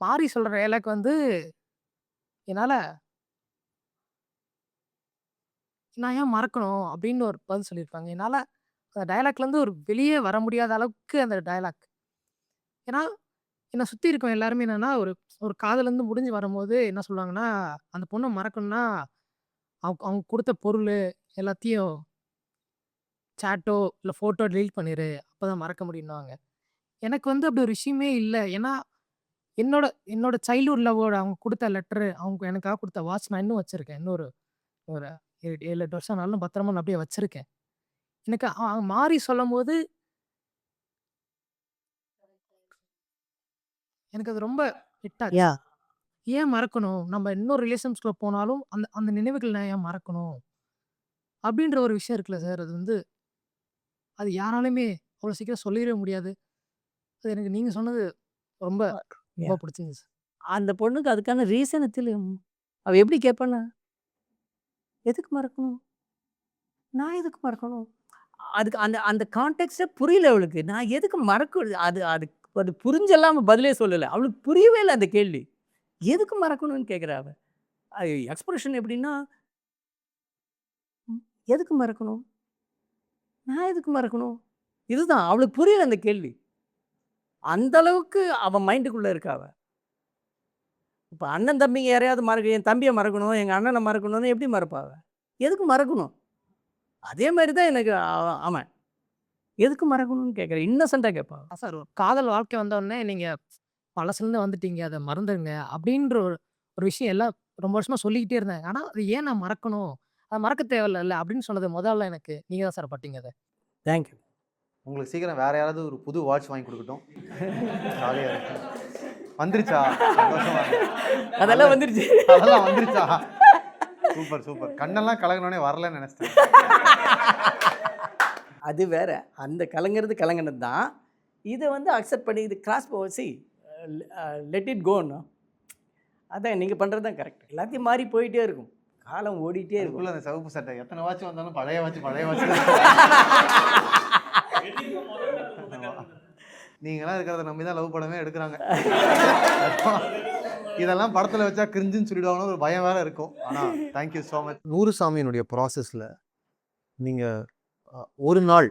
[SPEAKER 9] மாறி சொல்கிற டைலாக் வந்து என்னால் நான் ஏன் மறக்கணும் அப்படின்னு ஒரு பதில் சொல்லியிருப்பாங்க. என்னால் அந்த டைலாக்லேருந்து ஒரு வெளியே வர முடியாத அளவுக்கு அந்த டைலாக். ஏன்னா என்னை சுற்றி இருக்கவங்க எல்லாருமே என்னென்னா ஒரு காதலேருந்து முடிஞ்சு வரும்போது என்ன சொல்லுவாங்கன்னா, அந்த பொண்ணை மறக்கணும்னா அவங்க கொடுத்த பொருள் எல்லாத்தையும் சேட்டோ இல்லை ஃபோட்டோ டெலீட் பண்ணிடு, அப்போ தான் மறக்க முடியும்னாங்க. எனக்கு வந்து அப்படி ஒரு விஷயமே இல்லை. ஏன்னா என்னோட சைல்ட்ஹுட் லவ்வோட அவங்க கொடுத்த லெட்டரு, அவங்க எனக்காக கொடுத்த வாட்ச் நான் இன்னும் வச்சுருக்கேன். இன்னொரு ஒரு 7-8 வருஷம் ஆனாலும் பத்திரமா நான் அப்படியே வச்சுருக்கேன். எனக்கு மாறி சொல்லும்போது எனக்கு அது ரொம்ப ஹிட் ஆச்சு.
[SPEAKER 1] யா
[SPEAKER 9] ஏன் மறக்கணும், நம்ம இன்னொரு ரிலேஷன்ஸ்குள்ளே போனாலும் அந்த அந்த நினைவுகள் நான் ஏன் மறக்கணும் அப்படின்ற ஒரு விஷயம் இருக்குல்ல சார். அது வந்து அது யாராலுமே அவ்வளோ சீக்கிரம் சொல்லிடவே முடியாது. அது எனக்கு நீங்கள் சொன்னது ரொம்ப ரொம்ப பிடிச்சிருந்துச்சு சார்.
[SPEAKER 1] அந்த பொண்ணுக்கு அதுக்கான ரீசனை தெரியும். அவள் எப்படி கேட்பானா, எதுக்கு மறக்கணும், நான் எதுக்கு மறக்கணும், அதுக்கு அந்த அந்த கான்டெக்ஸ்டே புரியல அவளுக்கு. நான் எதுக்கு மறக்க அது அது அது புரிஞ்செல்லாம் பதிலே சொல்லலை. அவளுக்கு புரியவே இல்லை அந்த கேள்வி. எதுக்கு மறக்கணும்னு கேட்குறா அவள். அது எக்ஸ்பிரஷன் எப்படின்னா, எதுக்கு மறக்கணும், நான் எதுக்கு மறக்கணும், இதுதான் அவளுக்கு புரியல அந்த கேள்வி. அந்த அளவுக்கு அவன் மைண்டுக்குள்ளே இருக்கா அவள். இப்போ அண்ணன் தம்பிங்க யாரையாவது என் தம்பியை மறக்கணும், எங்கள் அண்ணனை மறக்கணும்னு எப்படி மறப்பாவ? எதுக்கு மறக்கணும்? அதே மாதிரி தான் எனக்கு அவன் எதுக்கு மறக்கணும்னு கேட்குறேன், இன்னசென்ட்டாக கேட்பான்.
[SPEAKER 9] சார் காதல் வாழ்க்கை வந்தோடனே நீங்கள் பழசுலேருந்து வந்துட்டீங்க அதை மறந்துடுங்க அப்படின்ற ஒரு ஒரு விஷயம் எல்லாம் ரொம்ப வருஷமாக சொல்லிக்கிட்டே இருந்தேன். ஆனால் அது ஏன் நான் மறக்கணும், அதை மறக்க தேவையில்ல அப்படின்னு சொன்னது முதல்ல எனக்கு நீங்கள் தான் சார் பட்டீங்க அதை.
[SPEAKER 1] தேங்க்யூ.
[SPEAKER 5] உங்களுக்கு சீக்கிரம் வேற யாராவது ஒரு புது வாட்ச் வாங்கி கொடுக்கட்டும். ஜாலியா இருக்கு. வந்துருச்சா? சந்தோஷமா இருக்கு.
[SPEAKER 1] அதெல்லாம் வந்துருச்சு.
[SPEAKER 5] அதெல்லாம் வந்துருச்சா? Super super. கண்ணெல்லாம் கலங்கினோடனே வரலன்னு நினைச்சிட்டேன்.
[SPEAKER 1] அது வேற, அந்த கலங்கிறது கலங்கினது தான். இதை வந்து அக்செப்ட் பண்ணி இது கிராஸ் சி லெட் இட் கோன்னு. அதான் நீங்கள் பண்ணுறது தான் கரெக்ட். எல்லாத்தையும் மாறி போயிட்டே இருக்கும், காலம் ஓடிட்டே இருக்கும்.
[SPEAKER 5] அதுக்குள்ள அந்த சிவப்பு சட்டை எத்தனை வாட்ச் வந்தாலும் பழைய வாட்ச் நீங்களாம் இருக்கிறத நம்பி தான் லவ் படமே எடுக்கிறாங்க. இதெல்லாம் படத்தில் வச்சா கிரிஞ்சுன்னு சொல்லிடுவாங்கன்னு ஒரு பயம் வேற இருக்கும். ஆனால் தேங்க்யூ ஸோ மச். நூறுசாமியினுடைய ப்ராசஸில் நீங்கள் ஒரு நாள்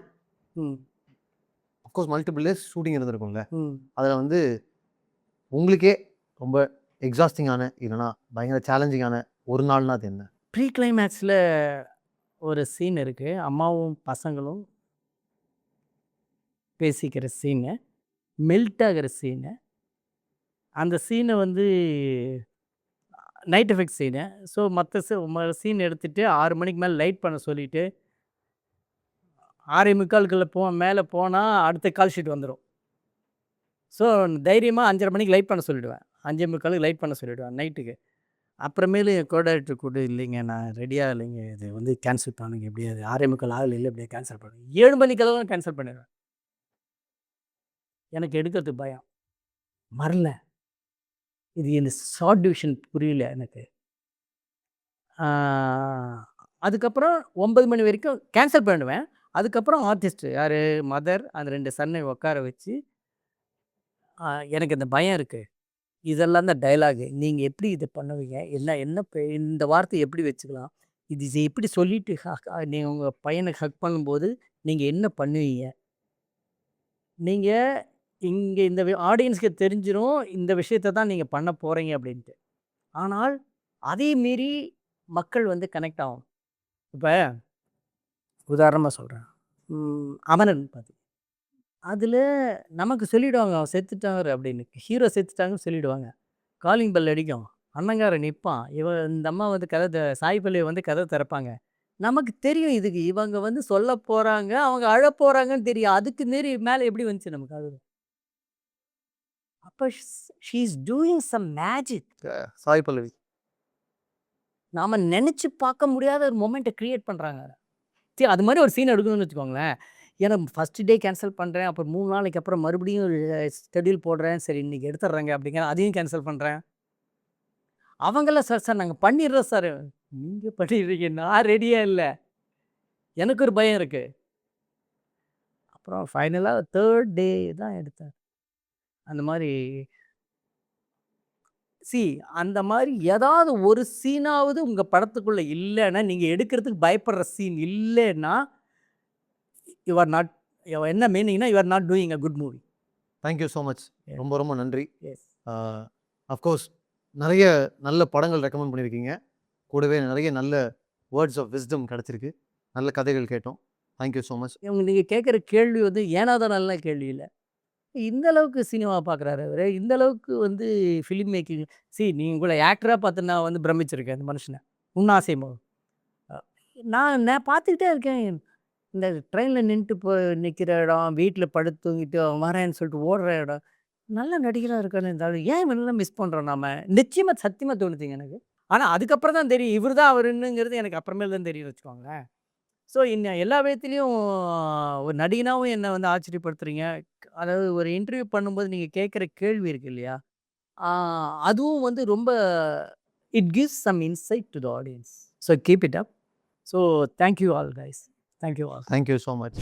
[SPEAKER 5] அஃப்கோர்ஸ் மல்டிபிள் டேஸ் ஷூட்டிங் இருந்திருக்கும்ல, அதில் வந்து உங்களுக்கே ரொம்ப எக்ஸாஸ்டிங்கான இல்லைனா பயங்கர சேலஞ்சிங்கான ஒரு நாள்னா அது என்ன?
[SPEAKER 1] ப்ரீ கிளைமேக்ஸில் ஒரு சீன் இருக்குது, அம்மாவும் பசங்களும் பேசிக்கிற சீனு, மெல்ட் ஆகிற சீனு. அந்த சீனை வந்து நைட் எஃபெக்ட் சீனு. ஸோ மற்ற சீன் எடுத்துகிட்டு 6 மணிக்கு மேலே லைட் பண்ண சொல்லிவிட்டு 6:45 மேலே போனால் அடுத்த கால் ஷீட் வந்துடும். ஸோ தைரியமாக 5:30 மணிக்கு லைட் பண்ண சொல்லிவிடுவேன், 5:45 லைட் பண்ண சொல்லிவிடுவேன் நைட்டுக்கு. அப்புறமேலு கோஆர்டினேட்டர் கூட இல்லைங்க நான் ரெடியாக இல்லைங்க, இது வந்து கேன்சல் பண்ணுங்க, எப்படியா 6:45 ஆகல, இல்லை இப்படியே கேன்சல் பண்ணுங்க. 7 மணிக்கெல்லாம் கேன்சல் பண்ணிடுவேன். எனக்கு எடுக்கிறது பயம், மறல. இது இந்த ஷார்ட் டிவிஷன் புரியல எனக்கு. அதுக்கப்புறம் 9 மணி வரைக்கும் கேன்சல் பண்ணுவேன். அதுக்கப்புறம் ஆர்டிஸ்ட் யார், மதர், அந்த 2 சன்னை உட்கார வச்சு எனக்கு இந்த பயம் இருக்குது, இதெல்லாம் தான் டைலாகு, நீங்கள் எப்படி இதை பண்ணுவீங்க, என்ன இந்த வார்த்தை எப்படி வச்சுக்கலாம், இது எப்படி சொல்லிட்டு நீங்கள் உங்கள் பையனை ஹக் பண்ணும்போது நீங்கள் என்ன பண்ணுவீங்க, நீங்கள் இங்கே இந்த ஆடியன்ஸ்க்கு தெரிஞ்சிடும் இந்த விஷயத்தை தான் நீங்கள் பண்ண போகிறீங்க அப்படின்ட்டு. ஆனால் அதே மீறி மக்கள் வந்து கனெக்ட் ஆகும். இப்போ உதாரணமாக சொல்கிறேன், அமரன் பார்த்து அதில் நமக்கு சொல்லிவிடுவாங்க அவன் செத்துட்டாங்க அப்படின்னு, ஹீரோ செத்துட்டாங்கன்னு சொல்லிவிடுவாங்க. காலிங் பெல் அடிக்கும், அண்ணங்காரன் நிற்பான், இந்த அம்மா வந்து கதை சாய் பல்லவி வந்து கதை திறப்பாங்க. நமக்கு தெரியும் இதுக்கு இவங்க வந்து சொல்ல போகிறாங்க, அவங்க அழ போகிறாங்கன்னு தெரியும். அதுக்கு மேலே எப்படி வந்துச்சு நமக்கு அது? அப்போ she is doing some magic.
[SPEAKER 5] Sai Pallavi
[SPEAKER 1] நாம் நினச்சி பார்க்க முடியாத ஒரு மொமெண்ட்டை க்ரியேட் பண்ணுறாங்க. சரி, அது மாதிரி ஒரு சீன் எடுக்கணும்னு வச்சுக்கோங்களேன். ஏன்னா ஃபஸ்ட்டு டே கேன்சல் பண்ணுறேன், அப்புறம் 3 நாளைக்கு அப்புறம் மறுபடியும் ஷெட்யூல் போடுறேன், சரி இன்றைக்கி எடுத்துட்றேங்க அப்படிங்கிற, அதையும் கேன்சல் பண்ணுறேன். அவங்களாம் சார் நாங்கள் பண்ணிடுறோம் சார். நீங்கள் பண்ணிடுறீங்க, நான் ரெடியாக இல்லை, எனக்கு ஒரு பயம் இருக்குது. அப்புறம் ஃபைனலாக 3rd டே தான் எடுத்தேன். அந்த மாதிரி அந்த மாதிரி ஏதாவது ஒரு சீனாவது உங்கள் படத்துக்குள்ளே இல்லைன்னா, நீங்கள் எடுக்கிறதுக்கு பயப்படுற சீன் இல்லைன்னா, யூ ஆர் நாட், என்ன மீனிங்னா you are not doing a good movie.
[SPEAKER 5] Thank you so much. ரொம்ப ரொம்ப நன்றி.
[SPEAKER 1] எஸ்,
[SPEAKER 5] அஃப்கோர்ஸ் நிறைய நல்ல படங்கள் ரெக்கமெண்ட் பண்ணியிருக்கீங்க, கூடவே நிறைய நல்ல வேர்ட்ஸ் ஆஃப் விஸ்டம் கிடச்சிருக்கு, நல்ல கதைகள் கேட்டோம். Thank you so much.
[SPEAKER 1] நீங்கள் கேட்குற கேள்வி வந்து ஏனாதான் நல்ல கேள்வி இல்லை. இந்த அளவுக்கு சினிமா பார்க்குறாரு அவர், இந்த அளவுக்கு வந்து ஃபிலிம் மேக்கிங். நீங்கள் உங்களை ஆக்டராக பார்த்து நான் வந்து பிரமிச்சிருக்கேன் இந்த மனுஷனை. உன்னாசைமோ நான் பார்த்துக்கிட்டே இருக்கேன். இந்த ட்ரெயினில் நிற்கிற இடம், வீட்டில் படுத்து தூங்கிட்டு அவன் வரேன்னு சொல்லிட்டு ஓடுற இடம், நல்ல நடிகராக இருக்கான்னு இருந்தாலும் ஏன் இவனெல்லாம் மிஸ் பண்ணுறோம் நாம்? நிச்சயமாக சத்தியமாக தோணுச்சிங்க எனக்கு. ஆனால் அதுக்கப்புறம் தான் தெரியும் இவர் தான் அவருன்னுங்கிறது, எனக்கு அப்புறமேல் தான் தெரியும் வச்சுக்கோங்களேன். ஸோ இன்னும் எல்லா விதத்துலேயும் ஒரு நடிகனாகவும் என்னை வந்து ஆச்சரியப்படுத்துறீங்க. அதாவது ஒரு இன்டர்வியூ பண்ணும்போது நீங்கள் கேட்குற கேள்வி இருக்கு இல்லையா, அதுவும் வந்து ரொம்ப it gives some insight to the audience. So keep it up. So thank you all guys. Thank you all.
[SPEAKER 5] Thank you so much.